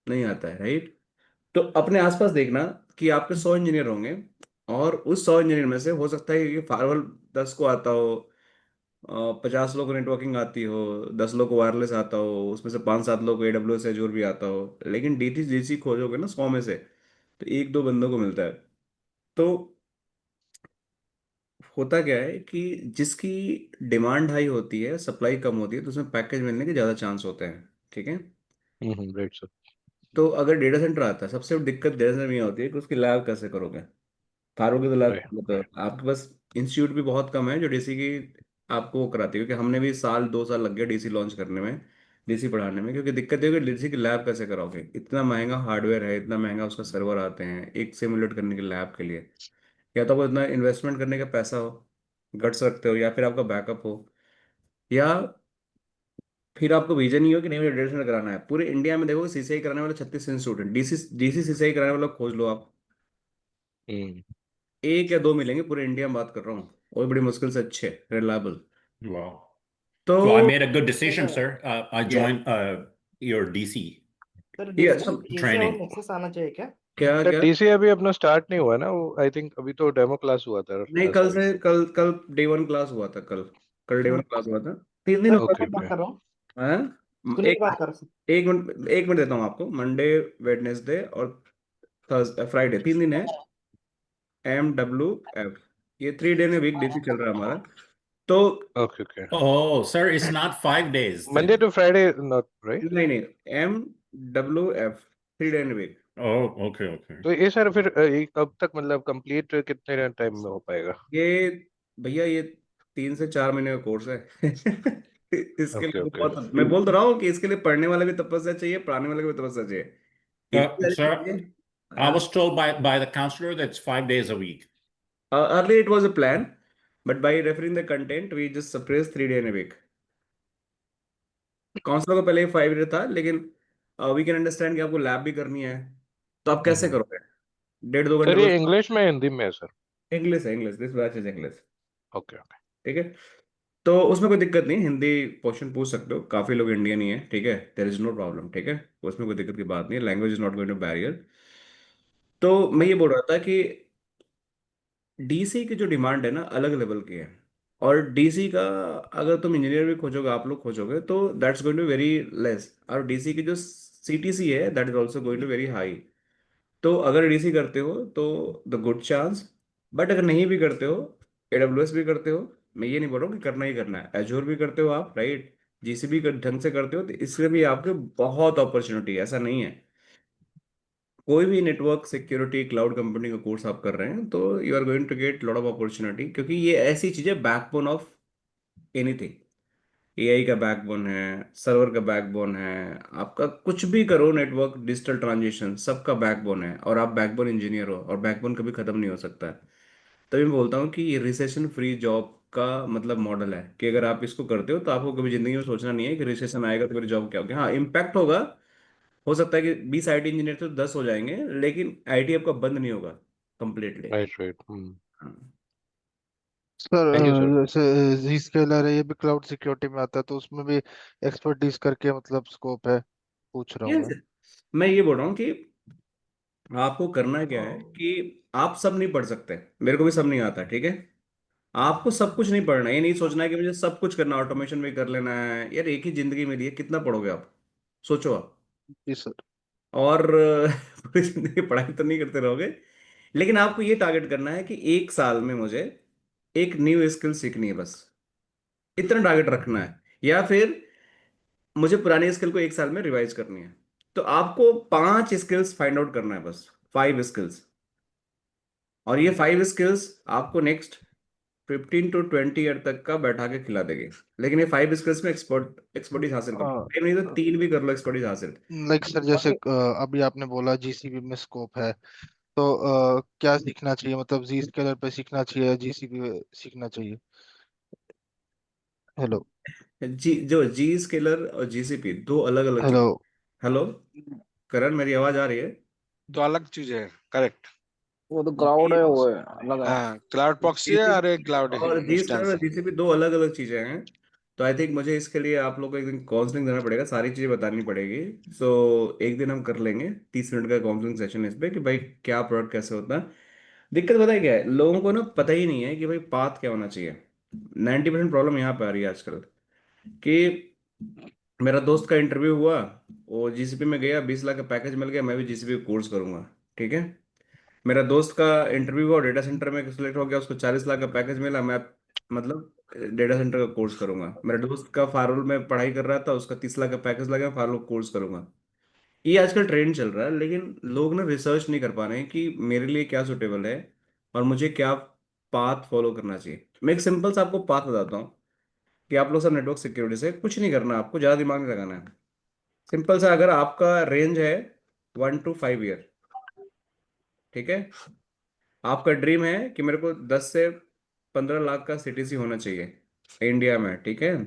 नहीं आता है, राइट? तो अपने आसपास देखना कि आपके 100 इंजीनियर होंगे, और उस 100 इंजीनियर में से हो सकता है कि फायरवॉल 10 को आता हो, 50 लोग को नेटवर्किंग आती हो, 10 लोग को वायरलेस आता हो, उसमें से 5-7 लोग को AWS एजूर भी आता हो, लेकिन DC खोजोगे ना 100 में से, तो 1-2 बंदों को मिलता है। तो होता क्या है कि जिसकी डिमांड हाई होती है, सप्लाई कम होती है, तो उसमें पैकेज मिलने के ज़्यादा चांस होते हैं, ठीक है? Right sir. तो अगर डेटा सेंटर आता है, सबसे बड़ी दिक्कत डेटा सेंटर में ये होती है कि उसकी लैब कैसे करोगे। फारूक की लैब, राइट। मतलब आपके पास इंस्टीट्यूट भी बहुत कम है जो DC की आपको वो कराती है, क्योंकि हमने भी 1-2 साल लग गया DC लॉन्च करने में, DC पढ़ाने में, क्योंकि दिक्कत ये है कि DC की लैब कैसे कराओगे, इतना महंगा हार्डवेयर है, इतना महंगा उसका सर्वर आते हैं एक सिमुलेट करने के लैब के लिए। या तो आपको इतना इन्वेस्टमेंट करने का पैसा हो, गट्स रखते हो, या फिर आपका बैकअप हो, या फिर आपको विजन ही हो कि नहीं मुझे डेटा सेंटर कराना है। पूरे इंडिया में देखो CCI कराने वाले 36 इंस्टीट्यूट हैं, DC CCI कराने वाला खोज लो आप, हम्म 1 या 2 मिलेंगे पूरे इंडिया में, बात कर रहा हूँ, और बड़ी मुश्किल से अच्छे रिलायबल। Wow. तो Well, I made a good decision, sir sir. I या joined your DC सर या डीसी सब डीसी और training. नेक्सस आना चाहिए क्या? क्या सर क्या डीसी अभी अपना स्टार्ट नहीं हुआ है ना, वो आई थिंक अभी तो डेमो क्लास हुआ था नहीं, लास्ट कल वीक। से कल कल डे 1 क्लास हुआ था, कल कल डे 1 सुन क्लास हुआ था। 3 दिन सर होगा ओके सुनिए बात ओके। कर रहा हूँ, हाँ? सुनिए एक बात कर रहा हूँ। एक मिनट देता हूँ आपको। मंडे, वेडनेसडे और थर्सडे, फ्राइडे, 3 दिन है। MWF, ये 3 डे में वीक DC चल रहा है हमारा। तो Okay, okay. Oh, sir, it's not 5 days Monday then. to Friday, not right? नहीं, MWF 3 day in a week। Oh, okay, okay. तो ये सर फिर ये कब तक मतलब कंप्लीट कितने टाइम में हो पाएगा? ये भैया ये 3 से 4 महीने का कोर्स है। इसके ओके लिए ओके। बहुत, मैं बोल तो रहा हूँ कि इसके लिए पढ़ने वाले भी तपस्या चाहिए, पढ़ाने वाले को भी तपस्या चाहिए। इतनी सारी Sir, चीजें। I was told by the counselor that's 5 days a week. Earlier it was a plan, but by referring the content, we just suppressed 3 day in a week। Counsellor को पहले 5 डे था, लेकिन वी कैन अंडरस्टैंड कि आपको लैब भी करनी है, तो आप कैसे करोगे? 1.5-2 घंटे सर ये रोज। इंग्लिश में हिंदी में है सर? इंग्लिश है, English, this batch is English. Okay okay. ठीक है, तो उसमें कोई दिक्कत नहीं, हिंदी क्वेश्चन पूछ सकते हो, काफी लोग इंडियन ही है, ठीक है, देयर इज नो प्रॉब्लम, ठीक है, उसमें कोई दिक्कत की बात नहीं है, language is not going to barrier. तो मैं ये बोल रहा था कि डीसी की जो डिमांड है ना, अलग लेवल की है। और डीसी का अगर तुम इंजीनियर भी खोजोगे, आप लोग खोजोगे, तो that's going to very less. और डीसी की जो सीटीसी है, that is also going to very high. तो अगर डीसी करते हो तो द गुड चांस, बट अगर नहीं भी करते हो, एडब्ल्यूएस भी करते हो, मैं ये नहीं बोल रहा हूँ कि करना ही करना है, एजोर भी करते हो आप, राइट, जीसीबी ढंग से करते हो, तो इसमें भी आपके बहुत अपॉर्चुनिटी है, ऐसा नहीं है। कोई भी नेटवर्क सिक्योरिटी क्लाउड कंपनी का कोर्स आप कर रहे हैं, तो you are going to get lot of opportunity, क्योंकि ये ऐसी चीजें बैकबोन ऑफ एनीथिंग। एआई का बैकबोन है, सर्वर का बैकबोन है, आपका कुछ भी करो, नेटवर्क, डिजिटल ट्रांजिशन, सबका बैकबोन है, और आप बैकबोन इंजीनियर हो, और बैकबोन कभी खत्म नहीं हो सकता है। तभी मैं बोलता हूँ कि ये रिसेशन फ्री जॉब का मतलब मॉडल है, कि अगर आप इसको करते हो तो आपको कभी जिंदगी में सोचना नहीं है कि रिसेशन आएगा तो मेरी जॉब क्या होगी। हाँ, इम्पैक्ट होगा, हो सकता है कि 20 आईटी इंजीनियर तो 10 हो जाएंगे, लेकिन आईटी आपका बंद नहीं होगा completely. Right right. Sir thank you sir. जैसे जी स्केलर है, ये भी क्लाउड सिक्योरिटी में आता है, तो उसमें भी एक्सपर्टीज करके मतलब स्कोप है, पूछ रहा हूँ यस, मैं। मैं ये बोल रहा हूँ कि आपको करना क्या है कि आप सब नहीं पढ़ सकते, मेरे को भी सब नहीं आता, ठीक है। आपको सब कुछ नहीं पढ़ना है, ये नहीं सोचना है कि मुझे सब कुछ करना, ऑटोमेशन भी कर लेना है, यार एक ही जिंदगी मिली है, कितना पढ़ोगे आप, सोचो आप। जी सर। और पूरी जिंदगी पढ़ाई तो नहीं करते रहोगे, लेकिन आपको ये टारगेट करना है कि 1 साल में मुझे एक न्यू स्किल सीखनी है, बस इतना टारगेट रखना है। या फिर मुझे पुरानी स्किल को 1 साल में रिवाइज करनी है। तो आपको 5 स्किल्स फाइंड आउट करना है, बस 5 स्किल्स। और ये 5 स्किल्स आपको नेक्स्ट 15 to 20 ईयर तक का बैठा के खिला देगी। लेकिन ये 5 स्किल्स में एक्सपर्टीज हासिल करो, नहीं तो 3 भी कर लो एक्सपर्टीज हासिल। लाइक सर जैसे अभी आपने बोला जीसीबी में स्कोप है, तो क्या सीखना चाहिए, मतलब जी स्केलर पे सीखना चाहिए या जीसीबी पे सीखना चाहिए? हेलो। जो जी स्केलर और जीसीपी दो अलग अलग चीज। हेलो। हेलो करण, मेरी आवाज आ रही है? तो अलग चीज है, करेक्ट। वो तो क्लाउड है, वो है अलग है। हाँ, क्लाउड प्रॉक्सी है और एक क्लाउड और जी स्केलर इंस्टेंस और है। जीसीपी दो अलग अलग चीजें हैं। तो आई थिंक मुझे इसके लिए आप लोग को एक दिन काउंसलिंग देना पड़ेगा, सारी चीजें बतानी पड़ेगी। सो एक दिन हम कर लेंगे 30 मिनट का काउंसलिंग सेशन इस पे, कि भाई क्या प्रोडक्ट कैसे होता है। दिक्कत पता है क्या है, लोगों को ना पता ही नहीं है कि भाई पाथ क्या होना चाहिए। 90% प्रॉब्लम यहाँ पे आ रही है आजकल, कि मेरा दोस्त का इंटरव्यू हुआ, वो जीसीपी में गया, 20 लाख का पैकेज मिल गया, मैं भी जीसीपी कोर्स करूंगा, ठीक है। मेरा दोस्त का इंटरव्यू हुआ, डेटा सेंटर में सिलेक्ट हो गया, उसको 40 लाख का पैकेज मिला, मैं मतलब डेटा सेंटर का कोर्स करूंगा। मेरे दोस्त का फारुल में पढ़ाई कर रहा था, उसका 30 लाख का पैकेज लगा, फारुल कोर्स करूंगा। ये आजकल ट्रेंड चल रहा है, लेकिन लोग ना रिसर्च नहीं कर पा रहे हैं कि मेरे लिए क्या सुटेबल है और मुझे क्या पाथ फॉलो करना चाहिए। मैं एक सिंपल सा आपको पाथ बताता हूँ, कि आप लोग सब नेटवर्क सिक्योरिटी से कुछ नहीं करना, आपको ज़्यादा दिमाग नहीं लगाना है। सिंपल सा, अगर आपका रेंज है 1 to 5 ईयर, ठीक है, आपका ड्रीम है कि मेरे को 10 से 15 लाख का सीटीसी होना चाहिए इंडिया में, ठीक है,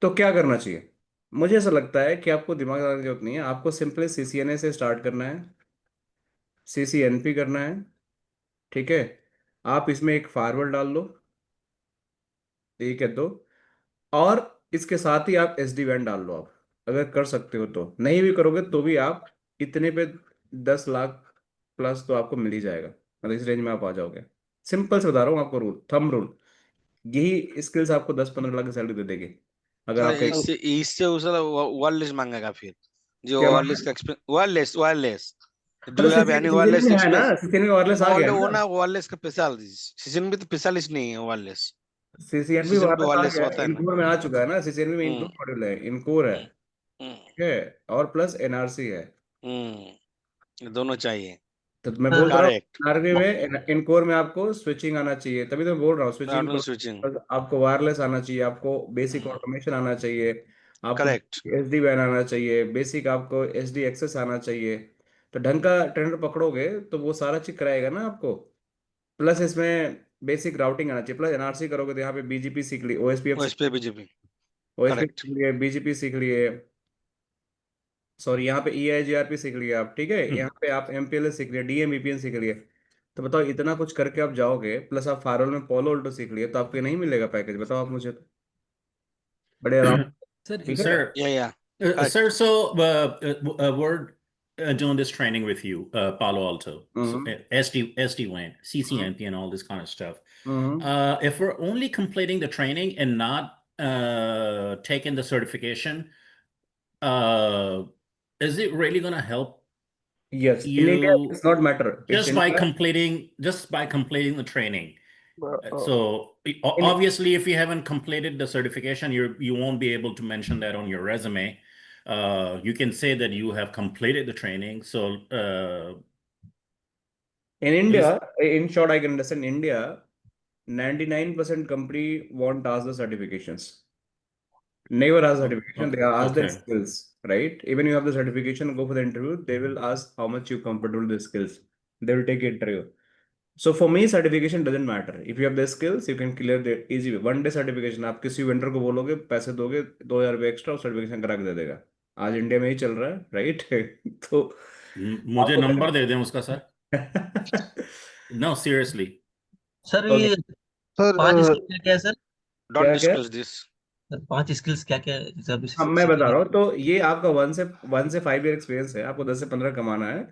तो क्या करना चाहिए? मुझे ऐसा लगता है कि आपको दिमाग लगाने की जरूरत नहीं है, आपको सिंपली सीसीएनए से स्टार्ट करना है, सीसीएनपी करना है, ठीक है। आप इसमें एक फायरवॉल डाल लो, ठीक है, दो, और इसके साथ ही आप एसडी वैन डाल लो, आप अगर कर सकते हो तो। नहीं भी करोगे तो भी आप इतने पे 10 लाख प्लस तो आपको मिल ही जाएगा, मतलब इस रेंज में आप आ जाओगे। सिंपल से बता रहा हूँ आपको, रूल, थंब रूल, यही स्किल्स आपको 10-15 लाख की सैलरी दे देगी, अगर तो आपका इससे इससे उसे वायरलेस मांगेगा फिर, जो क्या वायरलेस मांगा? का एक्सपीरियंस, वायरलेस वायरलेस डू तो you have any CCNA wireless में है ना, एक्सपीरियंस? सीसीएनए में वायरलेस आ गया वायरलेस वो ना। ना वायरलेस का स्पेशलिस्ट, सीजन भी तो स्पेशलिस्ट नहीं है वायरलेस। सीसीएनबी सीजन पे वापस आ वायरलेस गया होता है, है ना। इनकोर में आ चुका है ना, सीसीएनबी में हम्म इनकोर मॉड्यूल है, इनकोर है, हम्म हम्म ठीक है, और प्लस एनआरसी है। ये दोनों चाहिए। तो मैं बोल सर तो रहा हूँ करेक्ट। एनआरबी में, इनकोर में आपको स्विचिंग आना चाहिए, तभी तो मैं बोल रहा हूँ स्विचिंग पैटर्न स्विचिंग। पर आपको वायरलेस आना चाहिए, आपको बेसिक ऑटोमेशन आना चाहिए, आपको करेक्ट। एसडी वैन आना चाहिए, बेसिक आपको एसडी एक्सेस आना चाहिए। तो ढंग का ट्रेंडर पकड़ोगे तो वो सारा चीज कराएगा ना आपको। प्लस इसमें बेसिक राउटिंग आना चाहिए, प्लस एनआरसी करोगे तो यहाँ पे बीजीपी सीख ली, ओएसपीएफ सीख, ओएसपी बीजेपी। OSPF correct. सीख लिए, बीजीपी सीख लिए, सॉरी यहाँ पे ईआईजीआरपी सीख लिए आप, ठीक है, यहाँ पे आप एमपीएलएस सीख लिए, डीएमवीपीएन सीख लिए। तो बताओ इतना कुछ करके आप जाओगे, प्लस आप फायरवॉल में पोलो अल्टो सीख लिए, तो आपको ये नहीं मिलेगा पैकेज? बताओ आप मुझे, तो बड़े आराम, सर ठीक है। Sir, या sir, correct. so we're doing this training with you, Palo Alto, so hmm SD-WAN, hmm CCNP, and all this kind of stuff. Hmm. If we're only completing the training and not taking the certification, uh, is it really going to help yes, in India you it's not matter, it's India. just by completing the training? So in obviously, if you haven't completed the certification, you won't be able to mention that on your resume. You can say that you have completed the training. So in India, is in short I can understand India, 99% company won't ask the certifications. Never ask certification. They ask the okay. skills, right? Even you have the certification, go for the interview. They will ask how much you comfortable with the skills. They will take interview. So for me, certification doesn't matter. If you have the skills, you can clear the easy way. One day certification. आप किसी वेंडर को बोलोगे, पैसे दोगे, 2,000 रुपये एक्स्ट्रा, सर्टिफिकेशन करा के दे देगा। आज इंडिया में ही चल रहा है, राइट? तो मुझे आपको नंबर दे दें उसका sir. No, seriously. Sir okay, ये सर 5 स्किल क्या क्या है सर? डोंट क्या क्या? Discuss this. सर 5 स्किल्स क्या क्या है जैसे अभी अब मैं बता सीखेंगे? रहा हूँ, तो ये आपका 1 से 5 ईयर एक्सपीरियंस है, आपको 10 से 15 कमाना है,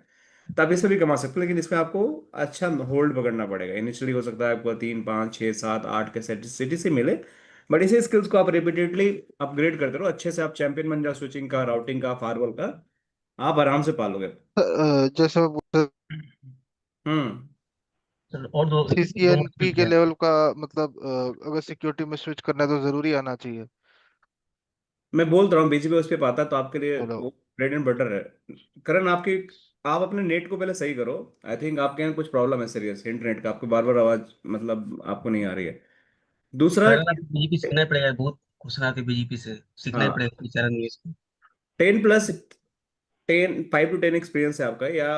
तो आप इससे भी कमा सकते हो, लेकिन इसमें आपको अच्छा होल्ड पकड़ना पड़ेगा। इनिशियली हो सकता है आपको 3, 5, 6, 7, 8 के सिटी से मिले, बट इसी स्किल्स को आप रिपीटेडली अपग्रेड करते रहो, अच्छे से आप चैंपियन बन जाओ, स्विचिंग का, राउटिंग का, फायरवॉल का, आप आराम से पालोगे। जैसे मैं हम्म। सर और दो और सीसीएनपी स्किल के क्या है? लेवल का मतलब अगर सिक्योरिटी में स्विच करना है तो जरूरी आना चाहिए। मैं बोल रहा हूँ बीजीपी उस पर पाता तो आपके लिए हेलो। वो ब्रेड एंड बटर है। करण, आपकी, आप अपने नेट को पहले सही करो। आई थिंक आपके यहाँ कुछ प्रॉब्लम है सीरियस इंटरनेट का, आपको बार बार आवाज मतलब आपको नहीं आ रही है। दूसरा, सर ना बीजीपी सीखना ही पड़ेगा, बहुत क्वेश्चन आते हैं बीजीपी से, सीखना ही हाँ, पड़ेगा बेचारा नहीं है इसको। 5 to 10 एक्सपीरियंस है आपका, या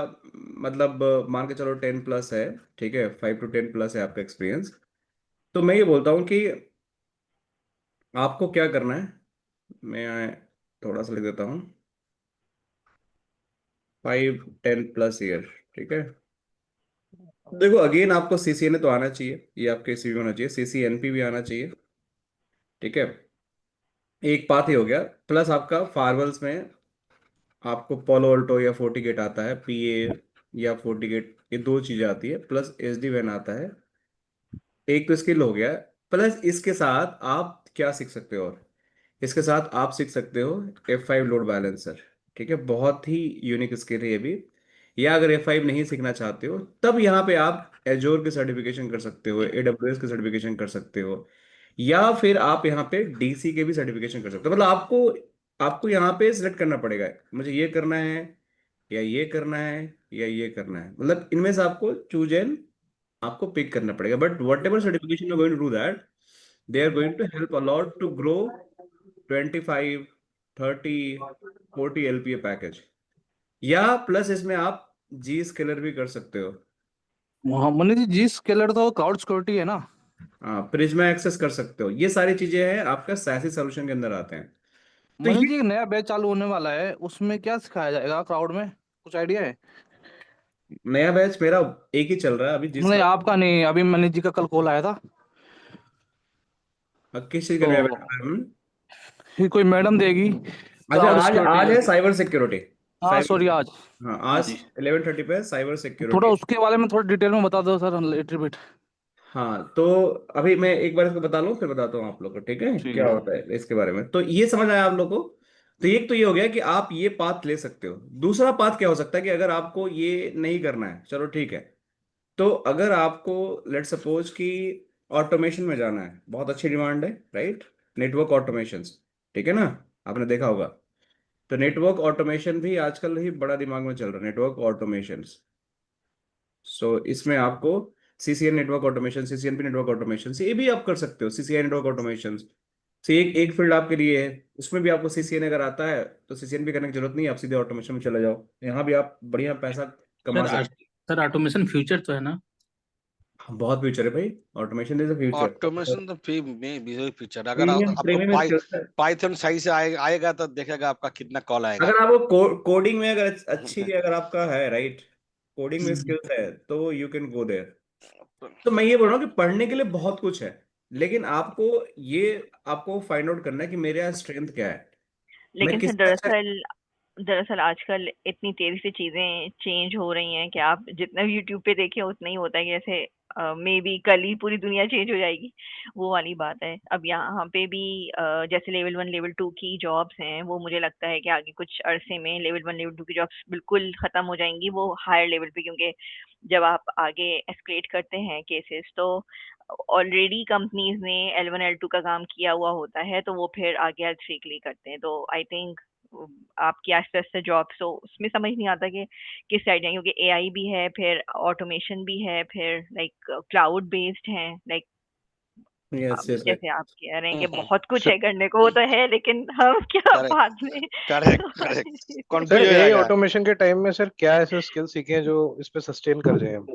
मतलब मान के चलो 10+ है, ठीक है, 5 to 10+ है आपका एक्सपीरियंस। तो मैं ये बोलता हूँ कि आपको क्या करना है, मैं थोड़ा सा लिख देता हूँ, 5-10+ ईयर, ठीक है। देखो अगेन आपको सीसीएनए तो आना चाहिए, ये आपके सीवी में होना चाहिए, सीसीएनपी भी आना चाहिए, ठीक है, एक पाथ ही हो गया। प्लस आपका फायरवॉल्स में आपको पोलो अल्टो या फोर्टिगेट आता है, पीए या फोर्टिगेट, ये 2 चीजें आती है, प्लस एसडी वैन आता है, एक तो स्किल हो गया। प्लस इसके साथ आप क्या सीख सकते हो, और इसके साथ आप सीख सकते हो F5 लोड बैलेंसर, ठीक है, बहुत ही यूनिक स्किल है ये भी। या अगर F5 नहीं सीखना चाहते हो, तब यहाँ पे आप एजोर की सर्टिफिकेशन कर सकते हो, AWS की सर्टिफिकेशन कर सकते हो, या फिर आप यहाँ पे डीसी के भी सर्टिफिकेशन कर सकते हो। मतलब आपको आपको यहाँ पे सिलेक्ट करना पड़ेगा, मुझे ये करना है, या ये करना है, या ये करना है, मतलब इनमें से आपको चूज एन, आपको पिक करना पड़ेगा। But whatever certification you going to do that, they are going to help a lot to grow 25, 30, 40 LPA package. या प्लस इसमें आप जी स्केलर भी कर सकते हो। हाँ मनीष जी, जी स्केलर तो क्लाउड सिक्योरिटी है ना। हाँ, प्रिज्मा एक्सेस कर सकते हो, ये सारी चीजें हैं आपका सैसी सोल्यूशन के अंदर आते हैं। तो मनीष ये जी, एक नया बैच चालू होने वाला है, उसमें क्या सिखाया जाएगा क्लाउड में, कुछ आइडिया है? नया बैच मेरा एक ही चल रहा है अभी, नहीं जिसका आपका नहीं, अभी मनीष जी का कल कॉल आया था। किस चीज का तो नया बैच चल रहा है? ये कोई मैडम देगी अच्छा, क्लाउड आज आज है सिक्योरिटी। Cyber security. हाँ साइबर, सॉरी, आज। हाँ, हाँ आज जी। 11:30 पे साइबर थोड़ा सिक्योरिटी। उसके बारे में थोड़ा डिटेल में बता दो सर, लिटिल बिट। हाँ, तो अभी मैं एक बार इसको बता लूँ, फिर बताता हूँ आप लोग को, ठीक है, ठीक क्या है। होता है इसके बारे में। तो ये समझ आया आप लोग को? तो एक तो ये हो गया कि आप ये पाथ ले सकते हो। दूसरा पाथ क्या हो सकता है कि अगर आपको ये नहीं करना है, चलो ठीक है, तो अगर आपको लेट सपोज कि ऑटोमेशन में जाना है, बहुत अच्छी डिमांड है, राइट। नेटवर्क ऑटोमेशन, ठीक है ना, आपने देखा होगा। तो नेटवर्क ऑटोमेशन भी आजकल ही बड़ा दिमाग में चल रहा है, नेटवर्क ऑटोमेशन। सो इसमें आपको CCN network automation, CCNP network automation से ये भी आप कर सकते हो, सीसीआई नेटवर्क ऑटोमेशन से एक फील्ड आपके लिए है। उसमें भी आपको सीसीएन अगर आता है तो सीसीएन भी करने की जरूरत नहीं है, आप सीधे ऑटोमेशन में चले जाओ, यहाँ भी आप बढ़िया पैसा कमा सर सकते सर ऑटोमेशन फ्यूचर तो है ना? हो। बहुत फ्यूचर है भाई, automation is the future. Automation तो फी में भी फीचर, अगर प्रीमियम आपको प्रीमियम स्किल्स है। पाइथन सही से आएगा तो देखेगा आपका कितना कॉल आएगा। अगर आपको कोडिंग में अगर अच्छी अगर आपका है, राइट, कोडिंग में स्किल्स है तो यू कैन गो देयर। तो मैं ये बोल रहा हूँ कि पढ़ने के लिए बहुत कुछ है, लेकिन आपको फाइंड आउट करना है कि मेरे यहाँ स्ट्रेंथ क्या है, मैं लेकिन सर किस अच्छा। दरअसल आजकल इतनी तेजी से चीजें चेंज हो रही हैं कि आप जितना यूट्यूब पे देखें उतना ही होता है कि जैसे मे बी कल ही पूरी दुनिया चेंज हो जाएगी, वो वाली बात है। अब यहाँ पे भी जैसे लेवल 1 लेवल 2 की जॉब्स हैं, वो मुझे लगता है कि आगे कुछ अरसे में लेवल 1 लेवल 2 की जॉब्स बिल्कुल खत्म हो जाएंगी, वो हायर लेवल पे, क्योंकि जब आप आगे एस्केलेट करते हैं केसेस तो ऑलरेडी कंपनीज ने L1 L2 का काम किया हुआ होता है, तो वो फिर आगे L3 के लिए करते हैं। तो आई थिंक आपकी आस्ते आस्ते जॉब, सो उसमें समझ नहीं आता कि किस साइड जाएंगे, क्योंकि एआई भी है, फिर ऑटोमेशन भी है, फिर लाइक क्लाउड बेस्ड है, लाइक यस यस। जैसे आप कह रहे हैं कि हम्म, बहुत कुछ सर है करने को, वो तो है, लेकिन हम क्या करेक्ट बाद में करेक्ट करेक्ट, सर कंफ्यूज हो एआई जाएगा। ऑटोमेशन के टाइम में सर क्या ऐसे स्किल सीखे हैं जो इस पे सस्टेन कर जाए हम?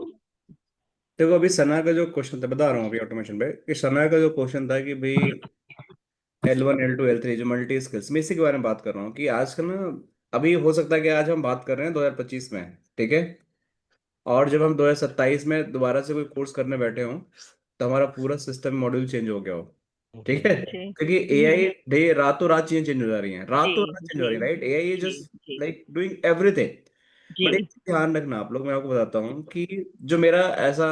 देखो अभी सना का जो क्वेश्चन था, बता रहा हूँ अभी ऑटोमेशन पे, कि सना का जो क्वेश्चन था कि भाई L1 L2 L3 जो मल्टी स्किल्स, मैं इसी के बारे में बात कर रहा हूँ कि आजकल ना, अभी हो सकता है कि आज हम बात कर रहे हैं 2025 में, ठीक है, और जब हम 2027 में दोबारा से कोई कोर्स करने बैठे हों तो हमारा पूरा सिस्टम मॉड्यूल चेंज हो गया हो, ठीक है। जी क्योंकि एआई डे रातों रात चीजें चेंज हो जा रही हैं, जी रातों रात चेंज हो रही जी है, राइट। एआई इज जी जस्ट जी लाइक डूइंग एवरीथिंग। बट एक जी चीज़ ध्यान रखना आप लोग, मैं आपको बताता हूँ कि जो मेरा ऐसा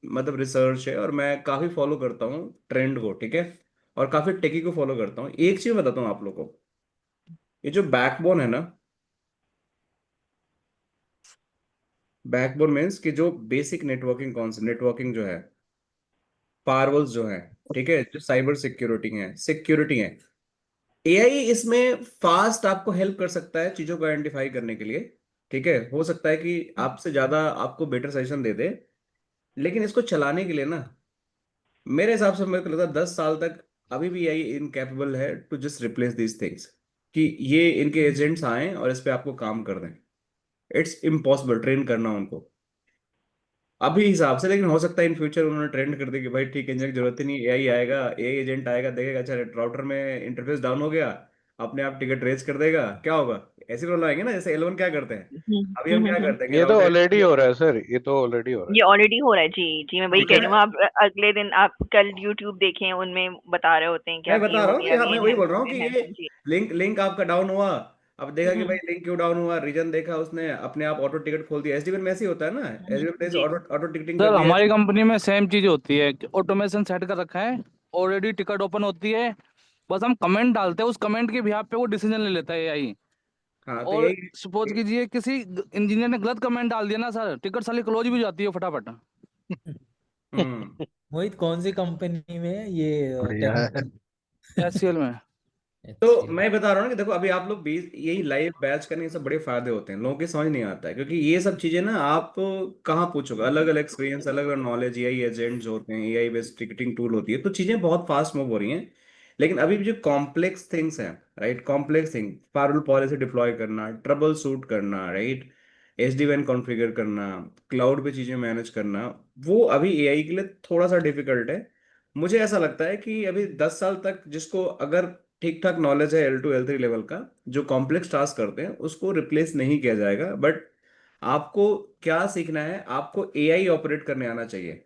मतलब रिसर्च है, और मैं काफी फॉलो करता हूँ ट्रेंड को, ठीक है, और काफी टेकी को फॉलो करता हूँ। एक चीज बताता हूँ आप लोग को, ये जो बैकबोन है ना, बैकबोन मीन्स कि जो बेसिक नेटवर्किंग, कौन सी नेटवर्किंग जो है, फायरवॉल्स जो है, ठीक है, जो साइबर सिक्योरिटी है, एआई इसमें फास्ट आपको हेल्प कर सकता है चीजों को आइडेंटिफाई करने के लिए, ठीक है। हो सकता है कि आपसे ज्यादा आपको बेटर सजेशन दे दे, लेकिन इसको चलाने के लिए ना, मेरे हिसाब से मेरे को लगता है 10 साल तक अभी भी एआई इनकैपेबल है to just replace these things, कि ये इनके एजेंट्स आए और इस पे आपको काम कर दें। इट्स इम्पॉसिबल ट्रेन करना उनको अभी हिसाब से, लेकिन हो सकता है इन फ्यूचर उन्होंने ट्रेंड कर दी कि भाई ठीक है, इंजन की जरूरत ही नहीं, एआई आएगा, एआई एजेंट आएगा, देखेगा अच्छा राउटर में इंटरफेस डाउन हो गया, अपने आप टिकट रेज कर देगा, क्या होगा। ऐसे रोल आएंगे ना, जैसे एल1 क्या करते हैं, अभी हम क्या करते हैं कि ये तो राउटर, ऑलरेडी हो रहा है सर, ये तो ऑलरेडी हो रहा ये ऑलरेडी हो रहा है जी जी, मैं वही ठीक कह है रही ना। हूँ। आप अगले दिन आप कल यूट्यूब देखें, उनमें बता रहे होते हैं कि मैं अब ये बता हो रहा हूँ कि गया, अब हाँ, ये मैं वही बोल रहा हूँ कि enhancement है ये जी। लिंक लिंक आपका डाउन हुआ, अब देखा कि भाई हम्म लिंक क्यों डाउन हुआ, रीजन देखा, उसने अपने आप ऑटो टिकट खोल दिया। एसडीएन में ऐसे ही होता है ना, एसडीएन से जी ऑटो ऑटो टिकटिंग कर सर दिया। हमारी कंपनी में सेम चीज होती है, ऑटोमेशन सेट कर रखा है, ऑलरेडी टिकट ओपन होती है, बस हम कमेंट डालते हैं, उस कमेंट के बिहाफ पे वो डिसीजन ले लेता है एआई। हाँ तो और यही। सपोज कीजिए किसी इंजीनियर ने गलत कमेंट डाल दिया ना सर, टिकट साली क्लोज भी हो जाती है फटाफट। हम्म। मोहित कौन सी कंपनी में है ये बढ़िया है। टेक्निकल? तो एचसीएल में। HCL? मैं बता रहा हूँ ना कि देखो अभी आप लोग भी यही लाइव बैच करने से बड़े फायदे होते हैं, लोगों की समझ नहीं आता है, क्योंकि ये सब चीजें ना आप कहाँ पूछोगे, अलग अलग एक्सपीरियंस, अलग अलग नॉलेज, एआई एजेंट्स होते हैं, एआई बेस्ड टिकटिंग टूल होती है, तो चीजें बहुत फास्ट मूव हो रही हैं। लेकिन अभी भी जो कॉम्प्लेक्स थिंग्स हैं, right, complex thing, firewall policy deploy करना, ट्रबल शूट करना, राइट, एसडी-वैन कॉन्फ़िगर करना, क्लाउड पे चीजें मैनेज करना, वो अभी एआई के लिए थोड़ा सा डिफिकल्ट है। मुझे ऐसा लगता है कि अभी 10 साल तक जिसको अगर ठीक ठाक नॉलेज है L2 L3 लेवल का, जो कॉम्प्लेक्स टास्क करते हैं उसको रिप्लेस नहीं किया जाएगा। बट आपको क्या सीखना है, आपको एआई ऑपरेट करने आना चाहिए,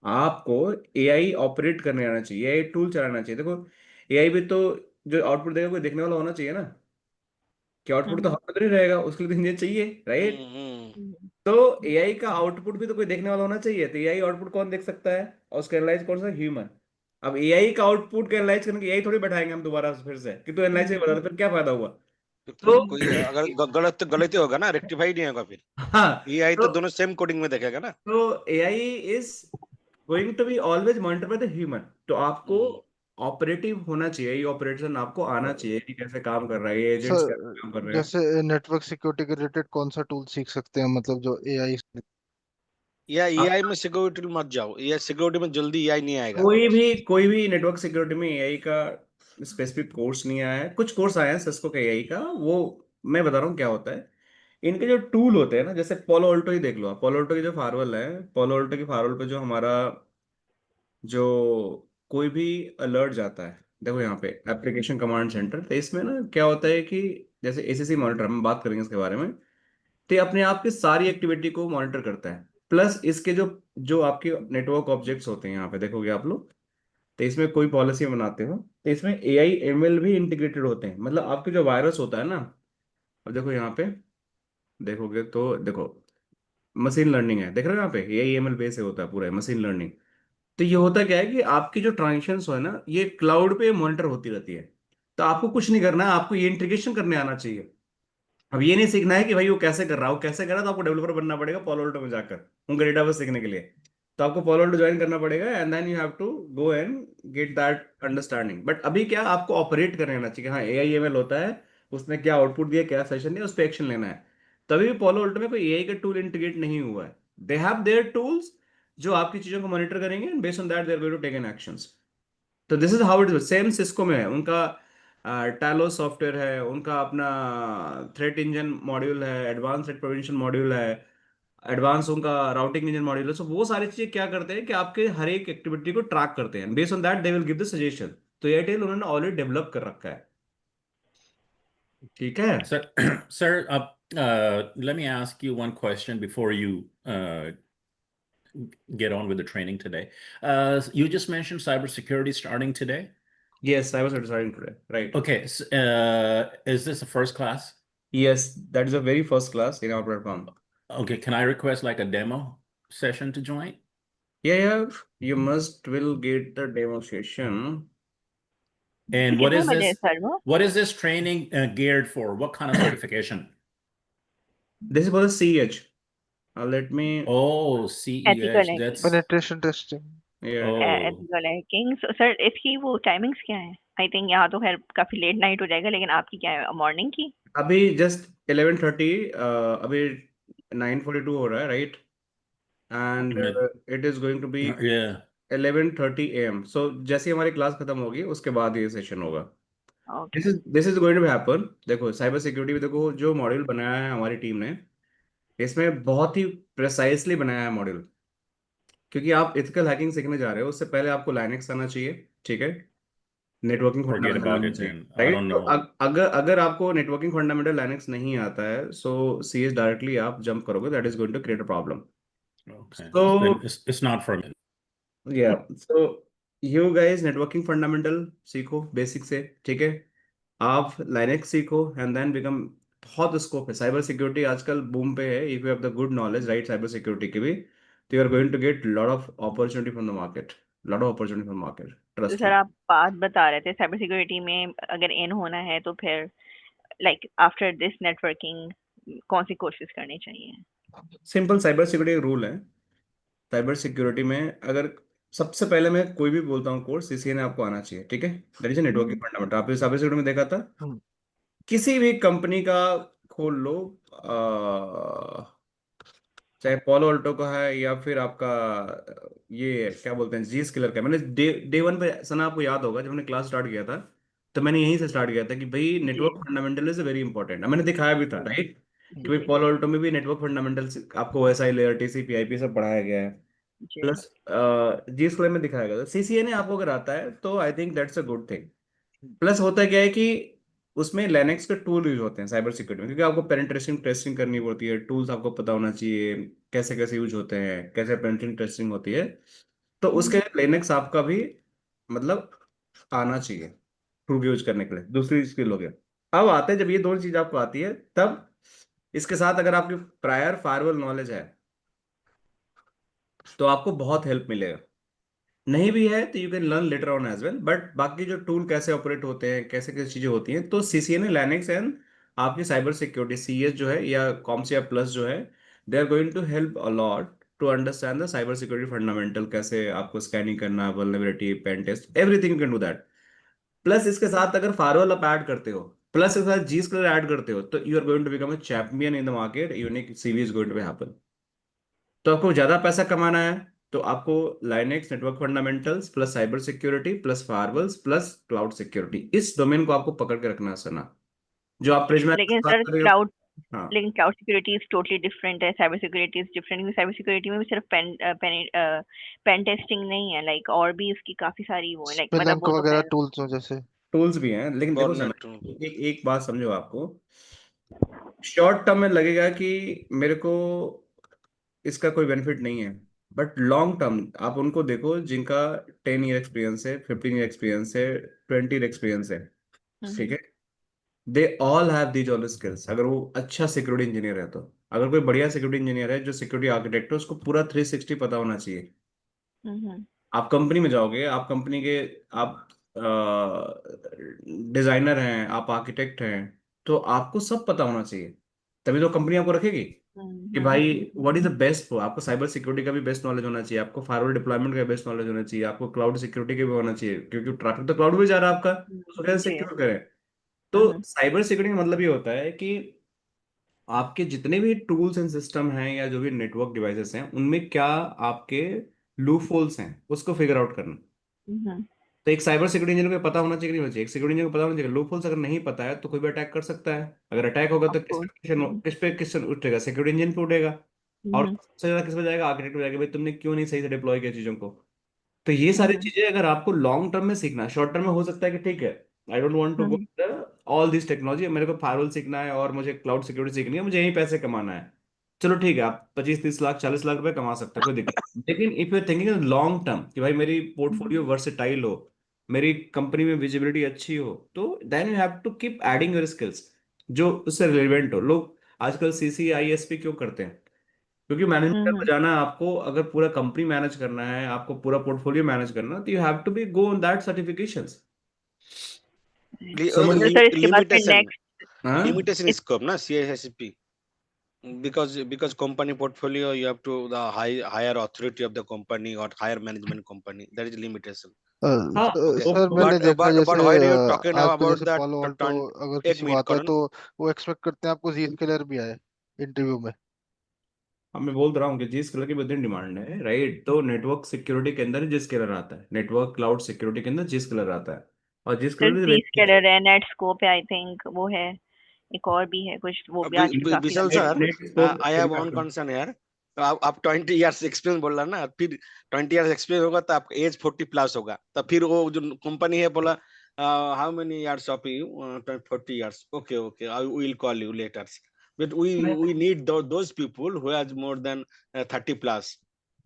आपको एआई ऑपरेट करने आना चाहिए, एआई टूल चलाना चाहिए। देखो एआई भी तो जो आउटपुट देगा कोई देखने वाला होना चाहिए ना, कि आउटपुट तो हम्म हम अंदर ही रहेगा, उसके लिए तो इंजीनियर चाहिए, राइट। हम्म। हम्म तो एआई का आउटपुट भी तो कोई देखने वाला होना चाहिए, तो एआई आउटपुट कौन देख सकता है और उसका एनालाइज कौन सा, ह्यूमन। अब एआई का आउटपुट का एनालाइज करने के एआई थोड़ी बैठाएंगे हम दोबारा फिर से कि तू एनालाइज नहीं बता, तो फिर क्या फायदा हुआ। तो कोई अगर गलती होगा ना, रेक्टिफाई नहीं होगा फिर। हाँ, एआई तो तो दोनों सेम कोडिंग में देखेगा ना। तो AI is going to be always monitor by the human. तो आपको ऑपरेटिव होना चाहिए, ये ऑपरेशन आपको आना चाहिए कि कैसे काम कर रहा है, ये एजेंट्स कैसे सर काम कर रहे हैं। जैसे नेटवर्क सिक्योरिटी के रिलेटेड कौन सा टूल सीख सकते हैं, मतलब जो एआई? या आप एआई में सिक्योरिटी मत जाओ, ये सिक्योरिटी में जल्दी एआई नहीं आएगा। कोई भी नेटवर्क सिक्योरिटी में एआई का स्पेसिफिक कोर्स नहीं आया है। कुछ कोर्स आए हैं सिस्को के एआई का, वो मैं बता रहा हूँ क्या होता है। इनके जो टूल होते हैं ना, जैसे पोलो ऑल्टो ही देख लो आप। पोलो ऑल्टो की जो फायरवॉल है, पोलो ऑल्टो की फायरवॉल पे जो हमारा जो कोई भी अलर्ट जाता है, देखो यहाँ पे एप्लीकेशन कमांड सेंटर, तो इसमें ना क्या होता है कि जैसे एसीसी मॉनिटर, हम बात करेंगे इसके बारे में, तो ये अपने आप की सारी एक्टिविटी को मॉनिटर करता है। प्लस इसके जो जो आपके नेटवर्क ऑब्जेक्ट्स होते हैं, यहाँ पे देखोगे आप लोग, तो इसमें कोई पॉलिसी बनाते हो तो इसमें एआई एमएल भी इंटीग्रेटेड होते हैं। मतलब आपके जो वायरस होता है ना, अब देखो यहाँ पे देखोगे तो देखो मशीन लर्निंग है, देख रहे हो यहाँ पे एआई एमएल बेस से होता है पूरा मशीन लर्निंग। तो ये होता क्या है कि आपकी जो ट्रांजेक्शन्स हो है ना, ये क्लाउड पे मॉनिटर होती रहती है। तो आपको कुछ नहीं करना है, आपको ये इंटीग्रेशन करने आना चाहिए। अब ये नहीं सीखना है कि भाई वो कैसे कर रहा है, वो कैसे कर रहा है, तो आपको डेवलपर बनना पड़ेगा पॉलोल्टो में जाकर उनका डेटाबेस सीखने के लिए। तो आपको पॉलोल्टो ज्वाइन करना पड़ेगा and then you have to go and get that understanding. But अभी क्या आपको ऑपरेट करने आना चाहिए, हाँ एआई एमएल होता है, उसने क्या आउटपुट दिया, क्या सेशन दिया, उस पर एक्शन लेना है। तभी भी पॉलोल्टो में कोई एआई का टूल इंटीग्रेट नहीं हुआ है। दे हैव देयर टूल्स जो आपकी चीजों को मॉनिटर करेंगे and based on that they are going to take an actions. तो this is how it is. Same Cisco में है उनका, टैलो सॉफ्टवेयर है उनका, अपना थ्रेट इंजन मॉड्यूल है, एडवांस थ्रेट प्रिवेंशन मॉड्यूल है, एडवांस उनका राउटिंग इंजन मॉड्यूल है। सो वो सारी चीजें क्या करते हैं कि आपके हर एक एक्टिविटी को ट्रैक करते हैं, based on that they will give the suggestion. तो एयरटेल उन्होंने ऑलरेडी डेवलप कर रखा है, ठीक है। Sir, sir, let me ask you one question before you get on with the training today. You just mentioned cybersecurity starting today. Yes, I was deciding today, right? Okay, is this a first class? Yes, that is a very first class in our platform. Okay, can I request like a demo session to join? Yeah, you must will get the demo session. And what कितने is बजे है this? सर वो? What is this training geared for? What kind of certification? This is for the CH. Let me. Oh, ethical CEH. Hacking, That's penetration testing. Yeah. oh. Ethical hacking. Sir इसकी वो टाइमिंग्स क्या है? आई थिंक यहाँ तो खैर काफी लेट नाइट हो जाएगा, लेकिन आपकी क्या है, मॉर्निंग की? अभी जस्ट 11:30, अभी 9:42 हो रहा है, right? And Yeah. It is going to be Yeah. 11:30 AM। So जैसे ही हमारी क्लास खत्म होगी उसके बाद ये सेशन होगा। Okay. This is going to happen. देखो साइबर सिक्योरिटी में देखो जो मॉड्यूल बनाया है हमारी टीम ने, इसमें बहुत ही प्रिसाइसली बनाया है मॉड्यूल। क्योंकि आप एथिकल हैकिंग सीखने जा रहे हो, उससे पहले आपको लाइनक्स आना चाहिए, ठीक है, नेटवर्किंग Forget फंडामेंटल about आना it चाहिए, then. I right? don't तो know. अगर अगर आपको नेटवर्किंग फंडामेंटल लाइनक्स नहीं आता है, सो सीएस डायरेक्टली आप जंप करोगे, that is going to create a problem. Okay. So Then it's not for me. या so you guys networking fundamental सीखो बेसिक से, ठीक है। आप लाइनक्स सीखो एंड देन बिकम। बहुत स्कोप है साइबर सिक्योरिटी आजकल बूम पे है। If you have the good knowledge, right, cyber security की भी, तो you are going to get lot of opportunity from the market, lot of opportunity from market, तो ट्रस्ट सर मी। आप बात बता रहे थे साइबर सिक्योरिटी में अगर इन होना है तो फिर लाइक आफ्टर दिस नेटवर्किंग कौन सी कोर्सेज करनी चाहिए? सिंपल साइबर सिक्योरिटी रूल है। साइबर सिक्योरिटी में अगर सबसे पहले मैं कोई भी बोलता हूँ कोर्स, सीसीएनए आपको आना चाहिए, ठीक है। That is networking fundamental. आपने साइबर सिक्योरिटी में देखा था, किसी भी कंपनी का खोल लो, चाहे पोलो अल्टो का है या फिर आपका ये क्या बोलते हैं जी स्किलर का। मैंने डे वन पे सना, आपको याद होगा जब हमने क्लास स्टार्ट किया था, तो मैंने यहीं से स्टार्ट किया था कि भाई G network fundamental is very important. मैंने दिखाया भी था, राइट, कि भाई जी पोलो अल्टो में भी नेटवर्क फंडामेंटल्स आपको ओएसआई लेयर, टीसीपी, आईपी सब पढ़ाया गया है। जी। प्लस जी स्क्वायर में दिखाया गया था। सीसीएनए आपको अगर आता है तो I think that's a good thing. Plus होता क्या है कि उसमें लिनक्स के टूल यूज होते हैं साइबर सिक्योरिटी में, क्योंकि आपको पेनिट्रेशन टेस्टिंग करनी पड़ती है, टूल्स आपको पता होना चाहिए कैसे कैसे यूज होते हैं, कैसे पेनिट्रेशन टेस्टिंग होती है। तो उसके लिए लिनक्स आपका भी मतलब आना चाहिए टूल यूज करने के लिए। दूसरी स्किल हो गया। अब आते हैं जब ये दोनों चीज आपको आती है, तब इसके साथ अगर आपकी प्रायर फायरवॉल नॉलेज है तो आपको बहुत हेल्प मिलेगा। नहीं भी है तो you can learn later on as well. But बाकी जो टूल कैसे ऑपरेट होते हैं, कैसे कैसे चीजें होती हैं, तो सीसीएनए, लिनक्स एंड आपकी साइबर सिक्योरिटी सीएस जो है या कॉमसिया प्लस जो है, they are going to help a lot to understand the cyber security fundamental, कैसे आपको स्कैनिंग करना, vulnerability, pen test, everything you can do that. Plus इसके साथ अगर फायरवॉल आप ऐड करते हो, प्लस इसके साथ जी स्किलर ऐड करते हो, तो you are going to become a champion in the market, unique CV is going to happen. तो आपको ज्यादा पैसा कमाना है तो आपको Linux network fundamentals plus cyber security plus firewalls plus cloud security, इस डोमेन को आपको पकड़ के रखना है सर ना, जो आप प्रिज्मा लेकिन बात सर कर रहे हो। क्लाउड हाँ, लेकिन cloud security is totally different है, साइबर सिक्योरिटी इज डिफरेंट, क्योंकि साइबर सिक्योरिटी में भी सिर्फ पेन टेस्टिंग नहीं है, लाइक और भी इसकी काफी सारी वो है, लाइक मतलब स्पेलंक वो तो वगैरह है। टूल्स हो जैसे। टूल्स भी हैं, लेकिन देखो सर, बॉर्नेट एक बात समझो, आपको शॉर्ट टर्म में लगेगा कि मेरे को इसका कोई बेनिफिट नहीं है, बट लॉन्ग टर्म आप उनको देखो जिनका 10 ईयर एक्सपीरियंस है, 15 ईयर एक्सपीरियंस है, 20 ईयर एक्सपीरियंस है, ठीक है, they all have these all skills. अगर वो अच्छा सिक्योरिटी इंजीनियर है तो, अगर कोई बढ़िया सिक्योरिटी इंजीनियर है जो सिक्योरिटी आर्किटेक्ट है, उसको पूरा 360 पता होना चाहिए। आप कंपनी में जाओगे, आप कंपनी के आप डिजाइनर हैं, आप आर्किटेक्ट हैं, तो आपको सब पता होना चाहिए, तभी तो कंपनी आपको रखेगी कि भाई व्हाट इज द बेस्ट। आपको साइबर सिक्योरिटी का भी बेस्ट नॉलेज होना चाहिए, आपको फायरवॉल डिप्लॉयमेंट का बेस्ट नॉलेज होना चाहिए, आपको क्लाउड सिक्योरिटी का भी होना चाहिए, क्योंकि ट्रैफिक तो क्लाउड में जा रहा है आपका, तो कैसे जी। सिक्योर करें। तो साइबर सिक्योरिटी का मतलब ये होता है कि आपके जितने भी टूल्स एंड सिस्टम हैं या जो भी नेटवर्क डिवाइसेस हैं, उनमें क्या आपके लूप होल्स हैं, उसको फिगर आउट करना। तो एक साइबर सिक्योरिटी इंजीनियर को पता होना चाहिए कि नहीं होना चाहिए, एक सिक्योरिटी इंजीनियर को पता होना चाहिए लूप होल्स। अगर नहीं पता है तो कोई भी अटैक कर सकता है, अगर अटैक होगा तो ऑफ कोर्स। किस पे क्वेश्चन उठेगा, सिक्योरिटी इंजन पे उठेगा, और सबसे ज्यादा किस पे जाएगा, आर्किटेक्ट पे जाएगा, भाई तुमने क्यों नहीं सही से डिप्लॉय किया चीजों को। तो ये सारी चीजें अगर आपको लॉन्ग टर्म में सीखना, शॉर्ट टर्म में हो सकता है कि ठीक है, I don't want to go all this technology, मेरे को फायरवॉल सीखना है और मुझे क्लाउड सिक्योरिटी सीखनी है, मुझे यही पैसे कमाना है, चलो ठीक है, आप 25-30 लाख 40 लाख रुपए कमा सकते हो, कोई दिक्कत नहीं। लेकिन if you thinking long term कि भाई मेरी पोर्टफोलियो वर्सेटाइल हो, मेरी कंपनी में विजिबिलिटी अच्छी हो, तो then you have to keep adding your skills जो उससे रिलेवेंट हो। लोग आजकल CCISP क्यों करते हैं? क्योंकि मैनेजमेंट में जाना है आपको, अगर पूरा कंपनी मैनेज करना है, आपको पूरा पोर्टफोलियो मैनेज करना है, तो you have to be go on that certifications. समझ तो सर इसके बाद फिर लिमिटेशन नेक्स्ट हाँ, लिमिटेशन स्कोप ना CISSP, because company portfolio you have to the higher authority of the company or higher management company, that is limitation. हाँ, Okay, सर वो मैंने देखा but जैसे why are you talking now आजकल about जैसे that पालो ऑल्टो अगर एक किसी को मिनट आता है करण, तो वो एक्सपेक्ट करते हैं आपको जी स्केलर भी आए इंटरव्यू में। अब मैं बोल रहा हूँ कि जिस कलर की विद डिमांड है, राइट, तो नेटवर्क सिक्योरिटी के अंदर जिस कलर आता है, नेटवर्क क्लाउड सिक्योरिटी के अंदर जिस कलर आता है, और जिस सर कलर जी स्केलर है, नेट स्कोप है, आई थिंक वो है, एक और भी है कुछ, वो भी आजकल काफी विशाल चल रहा sir, net scope I have one concern यार। तो आप 20 इयर्स एक्सपीरियंस बोल रहा ना, फिर 20 इयर्स एक्सपीरियंस होगा तो आपका एज 40+ होगा, तो फिर वो जो कंपनी है बोला how many years of you, 40 years, okay okay I will call you later, but we need those people who has more than 30+।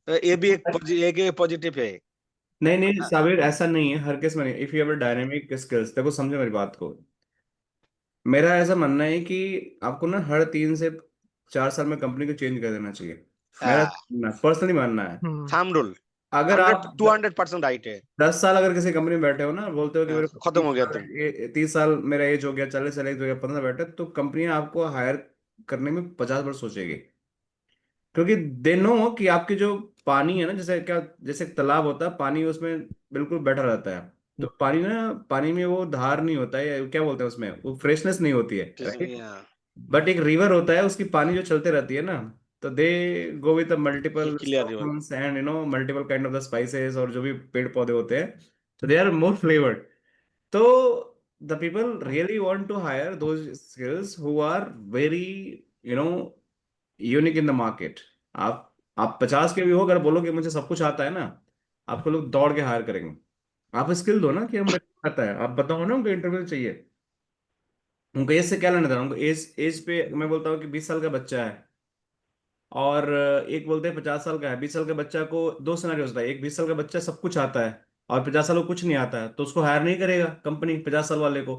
तो ये भी एक पॉजिटिव है। नहीं नहीं साबिर, ऐसा नहीं है, हर केस में नहीं। If you have dynamic skills, देखो समझो मेरी बात को, मेरा ऐसा मानना है कि आपको ना हर 3 से 4 साल में कंपनी को चेंज कर देना चाहिए, मेरा पर्सनली मानना है। थंब रूल अगर आप 200% राइट है। 10 साल अगर किसी कंपनी में बैठे हो ना, बोलते हो कि मेरे को खत्म हो गया तुम। 30 साल मेरा एज हो गया, 40 साल एज हो गया, 15 बैठे, तो कंपनियां आपको हायर करने में 50 बार सोचेगी, क्योंकि दे नो कि आपके जो पानी है ना, जैसे क्या, जैसे एक तालाब होता है, पानी उसमें बिल्कुल बैठा रहता है, तो पानी ना, पानी में वो धार नहीं होता है, या क्या बोलते हैं उसमें, वो फ्रेशनेस नहीं होती है, राइट। बट एक रिवर होता है, उसकी पानी जो चलते रहती है ना, तो they go with multiple clear river. And multiple kind of the spices, और जो भी पेड़ पौधे होते हैं, तो दे आर मोर फ्लेवर्ड। तो the people really want to hire those skills who are very you know unique in the market. आप 50 के भी हो, अगर बोलो कि मुझे सब कुछ आता है ना, आपको लोग दौड़ के हायर करेंगे। आप स्किल दो ना कि हम मेरे को आता है, आप बताओ ना, उनको इंटरव्यू चाहिए, उनको एज से क्या लेना था, उनको एज एज पे मैं बोलता हूँ कि 20 साल का बच्चा है, और एक बोलते हैं 50 साल का है। 20 साल के बच्चा को दो सिनेरियो होता है, एक 20 साल का बच्चा सब कुछ आता है, और 50 साल को कुछ नहीं आता है, तो उसको हायर नहीं करेगा कंपनी 50 साल वाले को।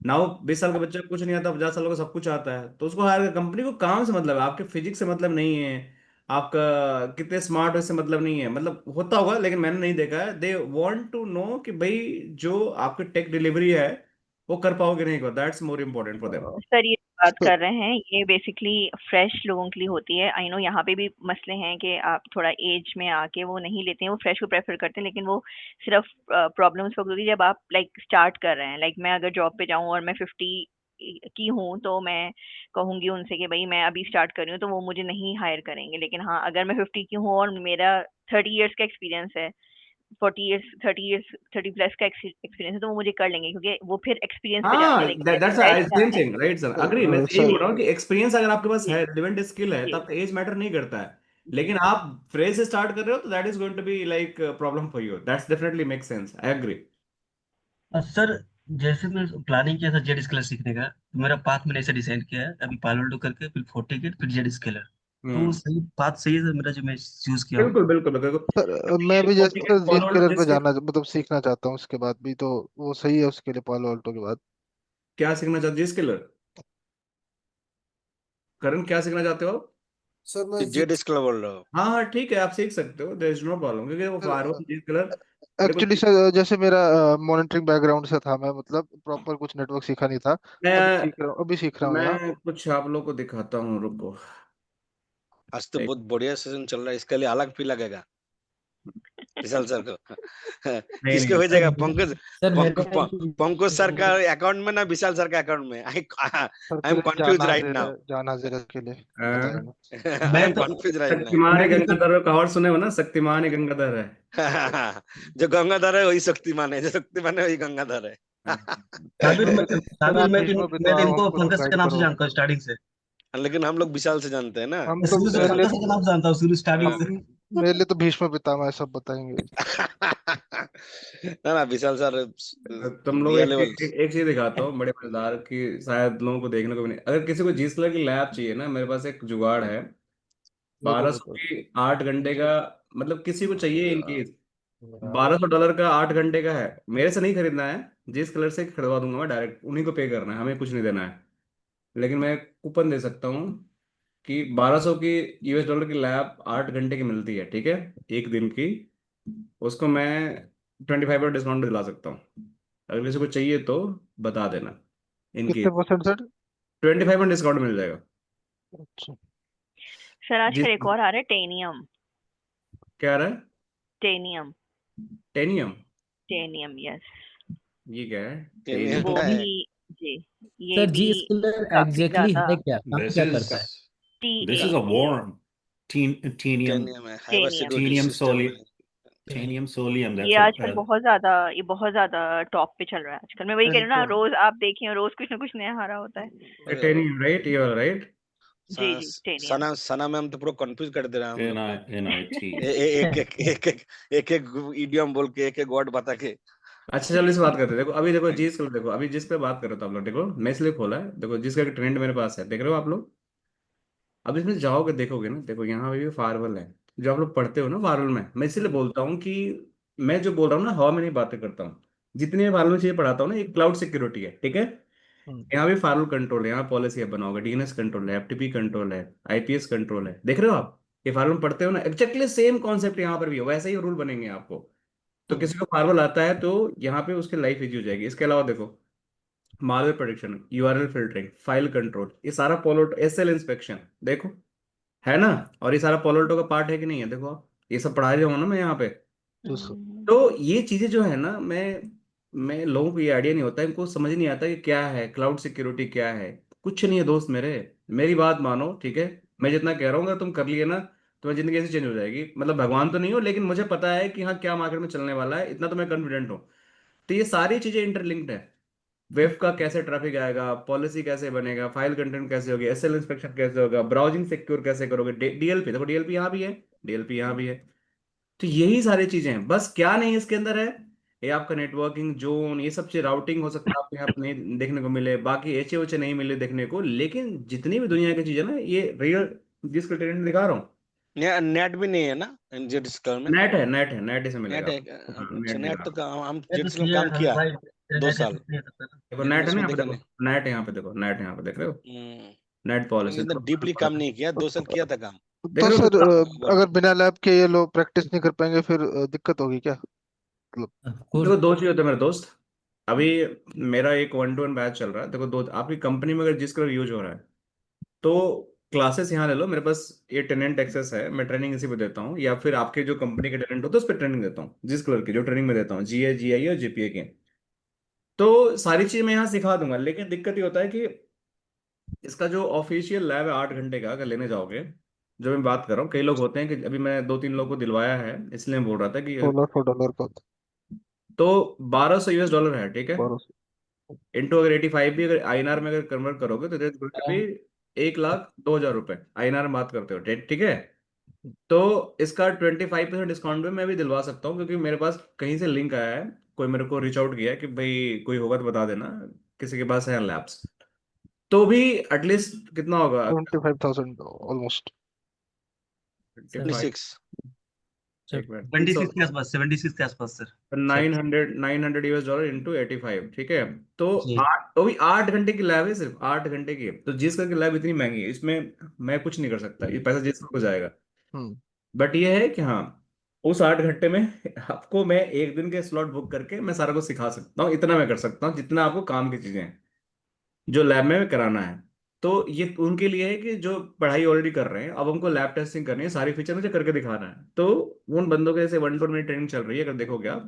ना वो 20 साल के बच्चे को कुछ नहीं आता, 50 साल को सब कुछ आता है, तो उसको हायर, कंपनी को काम से मतलब है, आपके फिजिक्स से मतलब नहीं है, आपका कितने स्मार्ट हो इससे मतलब नहीं है, मतलब होता होगा लेकिन मैंने नहीं देखा है। दे वांट टू नो कि भाई जो आपकी टेक डिलीवरी है वो कर पाओगे नहीं को, that's more important for them. Sir ये बात तो कर रहे हैं ये बेसिकली फ्रेश लोगों के लिए होती है। आई नो यहाँ पे भी मसले हैं कि आप थोड़ा एज में आके वो नहीं लेते हैं, वो फ्रेश को प्रेफर करते हैं, लेकिन वो सिर्फ प्रॉब्लम्स वक्त होती है जब आप लाइक स्टार्ट कर रहे हैं। लाइक मैं अगर जॉब पे जाऊं और मैं 50 की हूँ तो मैं कहूंगी उनसे कि भाई मैं अभी स्टार्ट कर रही हूँ, तो वो मुझे नहीं हायर करेंगे। लेकिन हाँ अगर मैं 50 की हूँ और मेरा 30 इयर्स का एक्सपीरियंस है, 30 प्लस का एक्सपीरियंस है, तो वो मुझे कर लेंगे क्योंकि वो फिर एक्सपीरियंस पे जाते हाँ, हैं। लेकिन दैट्स फ्रेश जा सेम रहे थिंग, राइट सर, हैं। अग्री। मैं तो यही सर बोल रहा हूँ कि एक्सपीरियंस अगर आपके पास जी है, रिलेवेंट स्किल है, जी तब एज मैटर नहीं करता है। जी लेकिन आप फ्रेश से स्टार्ट कर रहे हो तो that is going to be like problem for you, that's definitely make sense, I agree. Sir जैसे मैं प्लानिंग किया था जेड स्केलर सीखने का, तो मेरा पाथ मैंने ऐसे डिसाइड किया है, अभी पालोल्डो करके फिर फोर्टिकेट फिर जेड स्केलर। तो हम्म, सही पाथ सही है सर मेरा जो मैं चूज किया हूँ। बिल्कुल बिल्कुल बिल्कुल। सर मैं ये भी जैसे फोर्टिकेट सर जी फॉलो स्केलर पे जिसके, जाना मतलब सीखना चाहता हूँ उसके बाद भी, तो वो सही है उसके लिए पालो अल्टो के बाद। क्या सीखना चाहते हो जिस स्किलर, करण क्या सीखना चाहते हो आप? सर मैं जी जेड स्केलर बोल रहे हो? हाँ हाँ ठीक है, आप सीख सकते हो, देयर इज नो प्रॉब्लम, क्योंकि वो फायरवॉल जिस स्किलर, देखो एक्चुअली सर जैसे मेरा मॉनिटरिंग बैकग्राउंड से था, मैं मतलब प्रॉपर कुछ नेटवर्क सीखा नहीं था। मैं अभी सीख रहा हूँ यहाँ। मैं कुछ आप लोग को दिखाता हूँ, रुको। आज तो एक बहुत बढ़िया सेशन चल रहा है, इसके लिए अलग फी लगेगा विशाल सर को। नहीं किसको नहीं सर भेजेगा? पंकज सर मेरे पंकज सर का अकाउंट में ना विशाल सर का अकाउंट में? आई सर आई के एम लिए कंफ्यूज राइट नाउ। जान हाजिर के लिए अ, बताया। आई मैं एम तो कंफ्यूज राइट नाउ। शक्तिमान ही मैं तो सर गंगाधर का कहावत सुने हो ना, शक्तिमान ही गंगाधर है। जो गंगाधर है वही शक्तिमान है, जो शक्तिमान है वही गंगाधर है। सर आप मैं भीष्म मैं तो पितामह इनको हमको तो पंकज सर गाइड के नाम से करो। जानता हूँ स्टार्टिंग से। लेकिन हम लोग विशाल से जानते हैं ना। हम मैं तो शुरू से मेरे लिए पंकज सर के नाम से जानता हूँ, शुरू स्टार्टिंग हम से। मेरे लिए तो भीष्म पितामह सब बताएंगे। ना ना विशाल सर तुम लोग दिया एक, लेवल। एक चीज दिखाता हूँ बड़े मजेदार की, शायद लोगों को देखने को भी नहीं, अगर किसी को जिस कलर की लैब चाहिए ना, मेरे पास एक जुगाड़ है। बिल्कुल 1200 बिल्कुल। की 8 घंटे का, मतलब किसी को चाहिए इनकेस, $1200 का 8 घंटे का है, मेरे से नहीं खरीदना है, जिस कलर से खरीदवा दूंगा मैं, डायरेक्ट उन्हीं को पे करना है, हमें कुछ नहीं देना है। लेकिन मैं कूपन दे सकता हूँ कि 1200 की US डॉलर की लैब 8 घंटे की मिलती है, ठीक है, एक दिन की, उसको मैं 25% डिस्काउंट दिला सकता हूँ। अगर किसी को चाहिए तो बता देना, इनकी कितने परसेंट सर? 25% डिस्काउंट मिल जाएगा। अच्छा। सर जिस, आजकल एक और आ रहा है टेनियम। क्या आ रहा है? टेनियम टेनियम? टेनियम यस। ये क्या है टेनियम वो क्या टेनियम? है? भी जी ये सर भी जी स्किलर काफी एग्जैक्टली ज्यादा है क्या, काम This क्या is करता है? T this A is a warm tenium टेनियम है, हाइपर टेनियम। सिक्योरिटी सिस्टम है। solium. ये That's a आजकल बहुत ज्यादा टॉप पे चल रहा है आजकल। मैं वही कह रही हूँ ना, इनको रोज आप देखें रोज कुछ ना कुछ नया आ रहा होता है। अरे टेनियम राइट, ये वाला राइट। जी जी टेनियम। सना सना मैम तो पूरा कंफ्यूज कर दे रहा है हम लोग को। NIT. एक इडियम बोल के एक एक वर्ड बता के। अच्छा चलो इस बात करते हैं, देखो अभी देखो जिस, देखो अभी जिस पे बात कर रहे हो तो आप लोग, देखो मैं इसलिए खोला है, देखो जिसका ट्रेंड मेरे पास है, देख रहे हो आप लोग। अब इसमें जाओगे देखोगे ना, देखो यहाँ पे भी फायरवॉल है, जो आप लोग पढ़ते हो ना फायरवॉल में, मैं इसलिए बोलता हूँ कि मैं जो बोल रहा हूँ ना हवा में नहीं बातें करता हूँ, जितनी मैं फायरवॉल में चीजें पढ़ाता हूँ ना, एक क्लाउड सिक्योरिटी है, ठीक है। यहाँ भी फायरवॉल कंट्रोल है, यहाँ पॉलिसी है बनाओगे, डीएनएस कंट्रोल है, एफटीपी कंट्रोल है, आईपीएस कंट्रोल है, देख रहे हो आप, ये फायरवॉल में पढ़ते हो ना, एक्जैक्टली सेम कॉन्सेप्ट यहाँ पर भी है, वैसे ही रूल बनेंगे आपको। तो किसी को फायरवॉल आता है तो यहाँ पे उसकी लाइफ इजी हो जाएगी। इसके अलावा देखो, malware protection, URL filtering, file control, ये सारा पोलो, एसएल इंस्पेक्शन, देखो है ना, और ये सारा पोलोल्टो का पार्ट है कि नहीं है, देखो आप, ये सब पढ़ा रहा हूँ ना मैं यहाँ पे। तो ये चीजें जो है ना, मैं लोगों को ये आइडिया नहीं होता, इनको समझ नहीं आता कि क्या है क्लाउड सिक्योरिटी, क्या है, कुछ नहीं है दोस्त मेरे, मेरी बात मानो, ठीक है। मैं जितना कह रहा हूँ अगर तुम कर लिए ना, तुम्हारी जिंदगी ऐसे चेंज हो जाएगी, मतलब भगवान तो नहीं हो, लेकिन मुझे पता है कि हाँ क्या मार्केट में चलने वाला है, इतना तो मैं कॉन्फिडेंट हूँ। तो ये सारी चीजें इंटरलिंक्ड है, वेब का कैसे ट्रैफिक आएगा, पॉलिसी कैसे बनेगा, फाइल कंटेंट कैसे होगी, एसएल इंस्पेक्शन कैसे होगा, ब्राउजिंग सिक्योर कैसे करोगे, डीएलपी, देखो डीएलपी यहाँ भी है, डीएलपी यहाँ भी है। तो यही सारी चीजें हैं, बस क्या नहीं है इसके अंदर है, ये आपका नेटवर्किंग जोन, ये सब चीज, राउटिंग हो सकता है आपको यहाँ पे नहीं देखने को मिले, बाकी एचे ओचे नहीं मिले देखने को, लेकिन जितनी भी दुनिया की चीजें ना, ये रियल जिस ट्रेंड दिखा रहा हूँ। नेट भी नहीं है ना जेड स्केलर में? नेट है, नेट है, नेट इसे मिलेगा नेट है आपको। हाँ, अच्छा नेट नेट मिलेगा। तो हम ये जेड तो स्केलर में क्लियर काम था किया भाई, 2 नेट है साल, तो क्लियर था ना। देखो लेकिन नेट है ना इसमें यहाँ पे, देखा देखो नहीं। नेट है यहाँ पे, देखो नेट है यहाँ पे, देख रहे हो, हम्म, नेट लेकिन पॉलिसी इतना डीपली काम नहीं किया, 2 साल किया था काम। देख तो रहे सर हो। अगर बिना लैब के ये लोग प्रैक्टिस नहीं कर पाएंगे फिर दिक्कत होगी क्या मतलब? Of course. देखो दो चीज होते हैं मेरे दोस्त, अभी मेरा एक 1-to-1 बैच चल रहा है। देखो, दो आपकी कंपनी में अगर जिस कलर यूज हो रहा है तो क्लासेस यहाँ ले लो मेरे पास। ये टेनेंट एक्सेस है, मैं ट्रेनिंग इसी पे देता हूँ, या फिर आपके जो कंपनी के टेनेंट होते हैं उस पर ट्रेनिंग देता हूँ। जिस कलर की जो ट्रेनिंग में देता हूँ, जीए, जीआई और जीपीए के, तो सारी चीज मैं यहाँ सिखा दूंगा। लेकिन दिक्कत ये होता है कि इसका जो ऑफिशियल लैब है 8 घंटे का, अगर लेने जाओगे, जो मैं बात कर रहा हूँ, कई लोग होते हैं कि अभी मैं 2-3 लोगों को दिलवाया है, इसलिए मैं बोल रहा था कि $1600 का तो $1200 है, ठीक है। 1200। इंटू अगर 85 भी अगर आईएनआर में अगर कन्वर्ट करोगे तो भी 1,02,000 रुपए आईएनआर में बात करते हो, ठीक है। तो इसका 25% डिस्काउंट भी मैं भी दिलवा सकता हूँ, क्योंकि मेरे पास कहीं से लिंक आया है, कोई मेरे को रीच आउट किया है कि भाई कोई होगा तो बता देना, किसी के पास है लैब्स। तो भी एटलीस्ट कितना होगा? 25,000 ऑलमोस्ट। 25, 26 सर एक मिनट, 26 के आसपास, 76 के आसपास सर। 900 $900 इंटू 85, ठीक है। तो जी। 8 घंटे की लैब है, सिर्फ 8 घंटे की। तो जिस करके लैब इतनी महंगी है, इसमें मैं कुछ नहीं कर सकता, ये पैसा जिस को जाएगा। हम्म। बट ये है कि हाँ, उस 8 घंटे में आपको मैं एक दिन के स्लॉट बुक करके मैं सारा कुछ सिखा सकता हूँ। इतना मैं कर सकता हूँ जितना आपको काम की चीजें हैं जो लैब में कराना है। तो ये उनके लिए है कि जो पढ़ाई ऑलरेडी कर रहे हैं, अब हमको लैब टेस्टिंग करनी है, सारी फीचर मुझे करके दिखाना है। तो उन बंदों के जैसे 1-to-1 मेरी ट्रेनिंग चल रही है, अगर देखोगे आप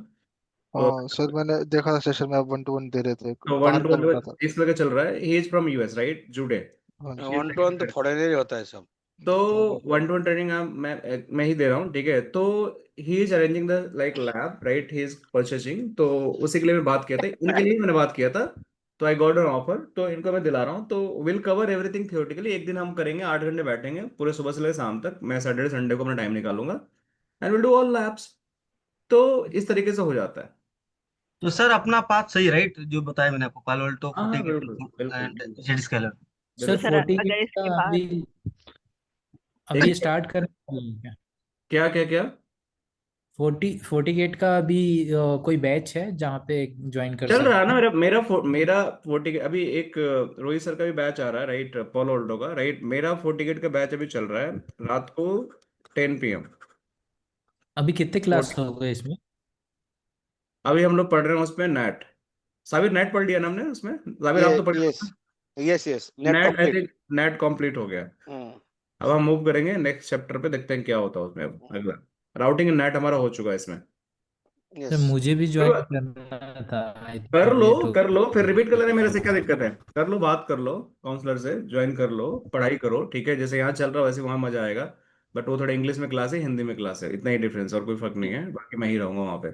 तो हाँ सर, मैंने देखा था सेशन में आप 1-to-1 दे रहे थे, तो वन बाहर टू का वन लड़का था। इस तरह का चल रहा है। He is from US, right, जुडे। हाँ जी। ये 1-to-1 तो फॉरेनर ही होता है सब। तो 1-to-1 ट्रेनिंग मैं ही दे रहा हूँ, ठीक है। तो he is arranging the like lab, right, he is purchasing. तो उसी के लिए मैं बात किया था, इनके लिए मैंने बात किया था। तो आई गॉट एन ऑफर, तो इनको मैं दिला रहा हूँ। तो विल कवर एवरीथिंग थियोरेटिकली। एक दिन हम करेंगे, 8 घंटे बैठेंगे पूरे, सुबह से लेकर शाम तक। मैं सैटरडे संडे को अपना टाइम निकालूंगा and will do all labs. तो इस तरीके से हो जाता है। तो सर अपना पाथ सही, राइट, जो बताया मैंने आपको, पालो अल्टो, हाँ हाँ, बिल्कुल FortiGate बिल्कुल एंड बिल्कुल जेड स्केलर। सर बिल्कुल। सर FortiGate अगर का इसके बाद अभी स्टार्ट करने वाले हैं क्या? क्या क्या क्या? FortiGate का अभी कोई बैच है जहाँ पे ज्वाइन कर चल रहा है सकते ना हैं? मेरा 40 अभी एक रोहित सर का भी बैच आ रहा है, राइट, पॉल ऑल्टो का, राइट। मेरा 40 का बैच अभी चल रहा है रात को 10 PM। अभी कितने क्लास हो गए इसमें? अभी हम लोग पढ़ रहे हैं उसमें नेट। साबिर, नेट पढ़ लिया ना हमने उसमें? साबिर, आप ये तो पढ़ यस लिया? यस नेट नेट आई कंप्लीट। थिंक नेट कंप्लीट हो गया। अब हम मूव करेंगे नेक्स्ट चैप्टर पे, देखते हैं क्या होता है उसमें। अब अगला राउटिंग एंड नेट हमारा हो चुका है इसमें। सर यस मुझे भी ज्वाइन करना था, कर इतना लो लेट हो कर लो, फिर गया। रिपीट कर लेने, मेरे से क्या दिक्कत है? कर लो, बात कर लो काउंसलर से, ज्वाइन कर लो, पढ़ाई करो, ठीक है। जैसे यहाँ चल रहा है वैसे वहां मजा आएगा। बट वो थोड़ा इंग्लिश में क्लास है, हिंदी में क्लास है, इतना ही डिफरेंस, और कोई फर्क नहीं है। बाकी मैं ही रहूंगा वहां पे।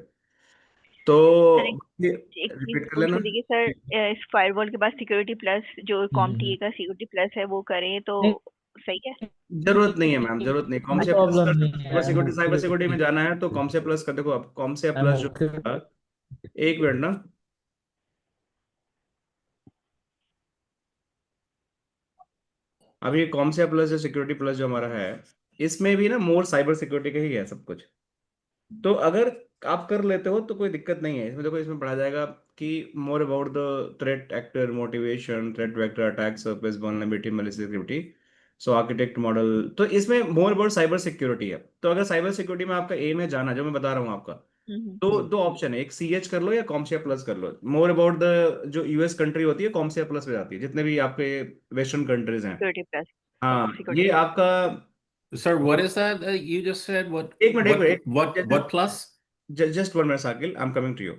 तो सर एक चीज रिपीट कर पूछ लेना। रही थी कि सर इस फायरवॉल के बाद सिक्योरिटी प्लस जो कॉम्टीए का सिक्योरिटी प्लस है वो करें तो नहीं, सही है? जरूरत नहीं है मैम, जरूरत नहीं। कोई कॉमसे प्लस प्रॉब्लम कर नहीं सकते है, I M cyber okay security में विथ जाना है तो कॉमसे प्लस कर। देखो, आप कॉमसे आई एम प्लस जो ओके। एक मिनट ना, अभी कॉमसे प्लस जो सिक्योरिटी प्लस जो हमारा है, इसमें भी ना मोर साइबर सिक्योरिटी का ही है सब कुछ। तो अगर आप कर लेते हो तो कोई दिक्कत नहीं है इसमें। देखो, इसमें पढ़ा जाएगा कि more about the threat actor motivation, threat vector, attack surface, vulnerability, malicity, so architect model. तो इसमें मोर अबाउट साइबर सिक्योरिटी है। तो अगर साइबर सिक्योरिटी में आपका एम है जाना, जो मैं बता रहा हूँ आपका, तो दो ऑप्शन है, एक सीएच कर लो या कॉमसिया प्लस कर लो। मोर अबाउट द जो यूएस कंट्री होती है कॉमसिया प्लस में जाती है, जितने भी आपके वेस्टर्न कंट्रीज हैं। सिक्योरिटी प्लस हाँ, सिक्योरिटी ये प्लस आपका Sir, what जो is that you just said? एक मिनट एक minute, What plus? Just 1 minute साकिल, I am coming to you.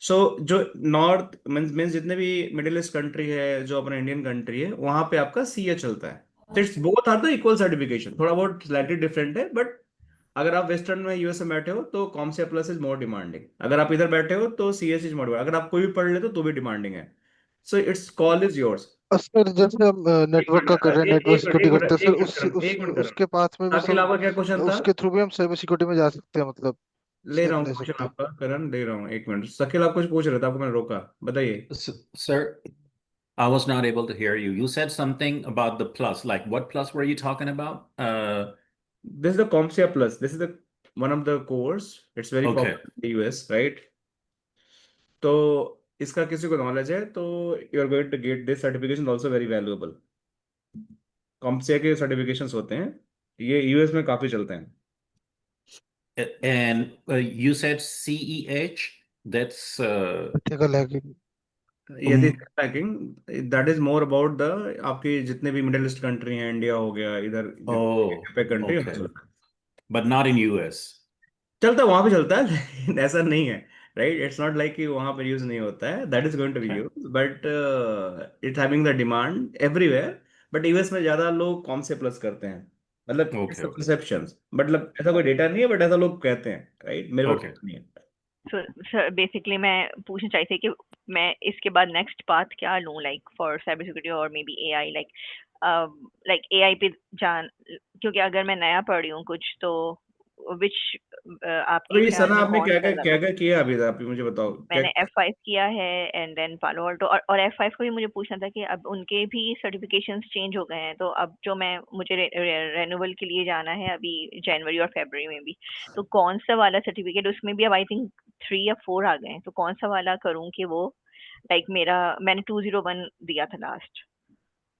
So जो नॉर्थ मीन्स जितने भी मिडिल ईस्ट कंट्री है, जो अपना इंडियन कंट्री है, वहां पे आपका सीए चलता है। तो it's both are the equal certification, थोड़ा बहुत स्लाइटली डिफरेंट है। बट अगर आप वेस्टर्न में यूएस में बैठे हो तो कॉमसिया प्लस इज मोर डिमांडिंग। अगर आप इधर बैठे हो तो सीएस इज मोर डिमांडिंग। अगर आप कोई भी पढ़ लेते हो तो भी डिमांडिंग है। So it's call is yours. Sir जैसे हम एक नेटवर्क का कर रहे मिनट, हैं, नेटवर्क सिक्योरिटी एक मिनट, करते हैं सर, एक मिनट करो, एक मिनट करो। उसके पाथ में भी साकिल, सब आपका क्या क्वेश्चन था? उसके थ्रू भी हम साइबर सिक्योरिटी में जा सकते हैं, मतलब ले रहा स्टेप हूँ ले क्वेश्चन सकते हैं। आपका, करण दे रहा हूँ, एक मिनट। शकील, आप कुछ पूछ रहे थे, आपको मैंने रोका, बताइए। Sir, I was not able to hear you. You said something about the plus. Like, what plus were you talking about? This is the CompTIA Plus. This is the one of the course. It's very Okay. popular in the US, right? तो इसका किसी को नॉलेज है तो you are going to get this certification also very valuable. CompTIA के सर्टिफिकेशंस होते हैं, ये यूएस में काफी चलते हैं। And you said CEH, That's ethical hacking. यदि hacking, that is more about the आपकी जितने भी मिडिल ईस्ट कंट्री हैं, इंडिया हो गया, इधर oh, country okay, but not in US. चलता है, वहां पे चलता है लेकिन ऐसा नहीं है, राइट? इट्स नॉट लाइक कि वहां पर यूज नहीं होता है, that is going to be Okay. Use, but it's having the demand everywhere. But US में ज्यादा लोग कॉम से प्लस करते हैं, मतलब Okay, okay. परसेप्शंस, मतलब ऐसा कोई डेटा नहीं है, बट ऐसा लोग कहते हैं, राइट? मेरे Okay. को नहीं है। So, sir, basically मैं पूछना चाहती थी कि मैं इसके बाद नेक्स्ट पाथ क्या लूँ, लाइक फॉर साइबर सिक्योरिटी और may be AI, like AI पे जान, क्योंकि अगर मैं नया पढ़ रही हूँ कुछ तो विच आपके अभी ख्याल सना में आपने कौन क्या सा क्या ज्यादा? क्या क्या किया अभी तक? आप मुझे बताओ क्या। मैंने F5 किया है एंड देन पालो अल्टो, और F5 को भी मुझे पूछना था कि अब उनके भी सर्टिफिकेशंस चेंज हो गए हैं, तो अब जो मुझे रेन्यूअल के लिए जाना है अभी जनवरी और फरवरी में भी, तो कौन सा वाला सर्टिफिकेट, उसमें भी अब आई थिंक 3 या 4 आ गए हैं, तो कौन सा वाला करूं कि वो लाइक मैंने 201 दिया था लास्ट,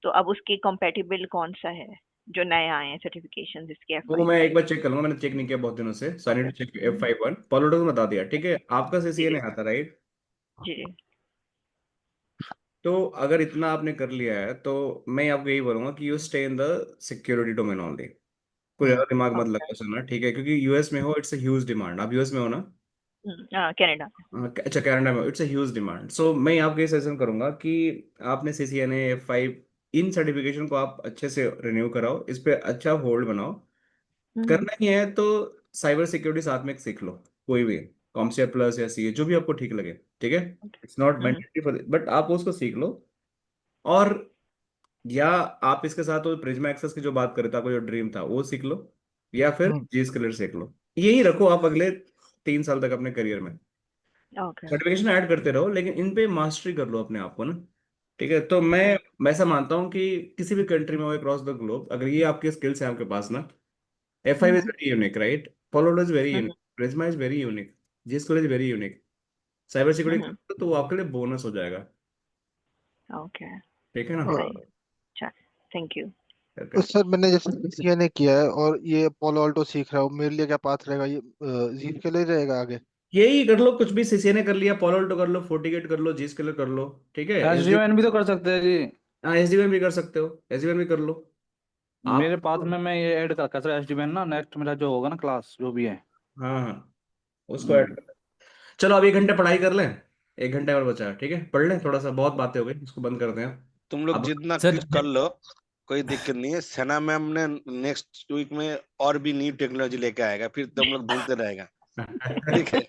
तो अब उसके कंपेटिबल कौन सा है जो नए आए हैं सर्टिफिकेशन इसके वो F5 मैं के? एक बार चेक करूंगा, मैंने चेक नहीं किया बहुत दिनों से, साइनिट ओके, चेक F51 पॉलिटिक्स बता दिया, ठीक है? आपका जी सीसीएनए आता, राइट? जी जी। तो अगर इतना आपने कर लिया है तो मैं आपको यही बोलूंगा कि you stay in the security domain only. कोई ज्यादा दिमाग मत ओके। लगाओ सर, ठीक है? क्योंकि यूएस में हो, इट्स अ ह्यूज डिमांड। आप यूएस में हो ना? कनाडा। अच्छा, कनाडा में, इट्स अ ह्यूज डिमांड। सो मैं आपको ये सजेशन करूंगा कि आपने सीसीएनए F5 इन सर्टिफिकेशन को आप अच्छे से रिन्यू कराओ, इस पे अच्छा होल्ड बनाओ। करना ही है तो साइबर सिक्योरिटी साथ में सीख लो, कोई भी कॉमसेट प्लस या सीए, जो भी आपको ठीक लगे, ठीक है? It's not mandatory for, but आप उसको सीख लो। और या आप इसके साथ वो प्रिज्मा एक्सेस की जो बात कर रहे थे, आपका जो ड्रीम था वो सीख लो, या फिर जी स्किलर सीख लो। यही रखो आप अगले 3 साल तक अपने करियर में, ओके। सर्टिफिकेशन ऐड करते रहो, लेकिन इन पे मास्टरी कर लो अपने आप को ना, ठीक है? तो मैं ऐसा मानता हूँ कि किसी भी कंट्री में हो अक्रॉस द ग्लोब, अगर ये आपके स्किल्स हैं आपके पास ना, F5 is very unique, right? Palo Alto is very unique. Prisma is very unique. Zscaler is very unique. Cyber security तो वो आपके लिए बोनस हो जाएगा, ओके, ठीक है ना? सही। चल, थैंक यू। करके सर मैंने जैसे सीसीएनए किया है और ये पोलो ऑल्टो सीख रहा हूँ, मेरे लिए क्या पाथ रहेगा? ये जीत के लिए रहेगा आगे? यही कर लो, कुछ भी सीसीएनए कर लिया, Palo Alto कर लो, FortiGate कर लो, Zscaler कर लो, ठीक है? एसडीएन भी तो कर सकते हैं जी। हाँ, एसडीएन भी कर सकते हो, एसडीएन भी कर लो आप। मेरे पास में मैं ये ऐड कर रखा है सर एसडीएन ना, नेक्स्ट मेरा जो होगा ना क्लास जो भी है। हाँ हाँ, उसको ऐड हम्म। कर। चलो अब 1 घंटे पढ़ाई कर लें, 1 घंटे और बचा है, ठीक है? पढ़ लें थोड़ा सा, बहुत बातें हो गई, इसको बंद करते हैं तुम लोग अब। जितना सर कुछ कर लो, कोई दिक्कत नहीं है। सना मैम ने नेक्स्ट वीक में और भी न्यू टेक्नोलॉजी लेके आएगा, फिर तुम लोग ढूंढते रहेगा, ठीक है?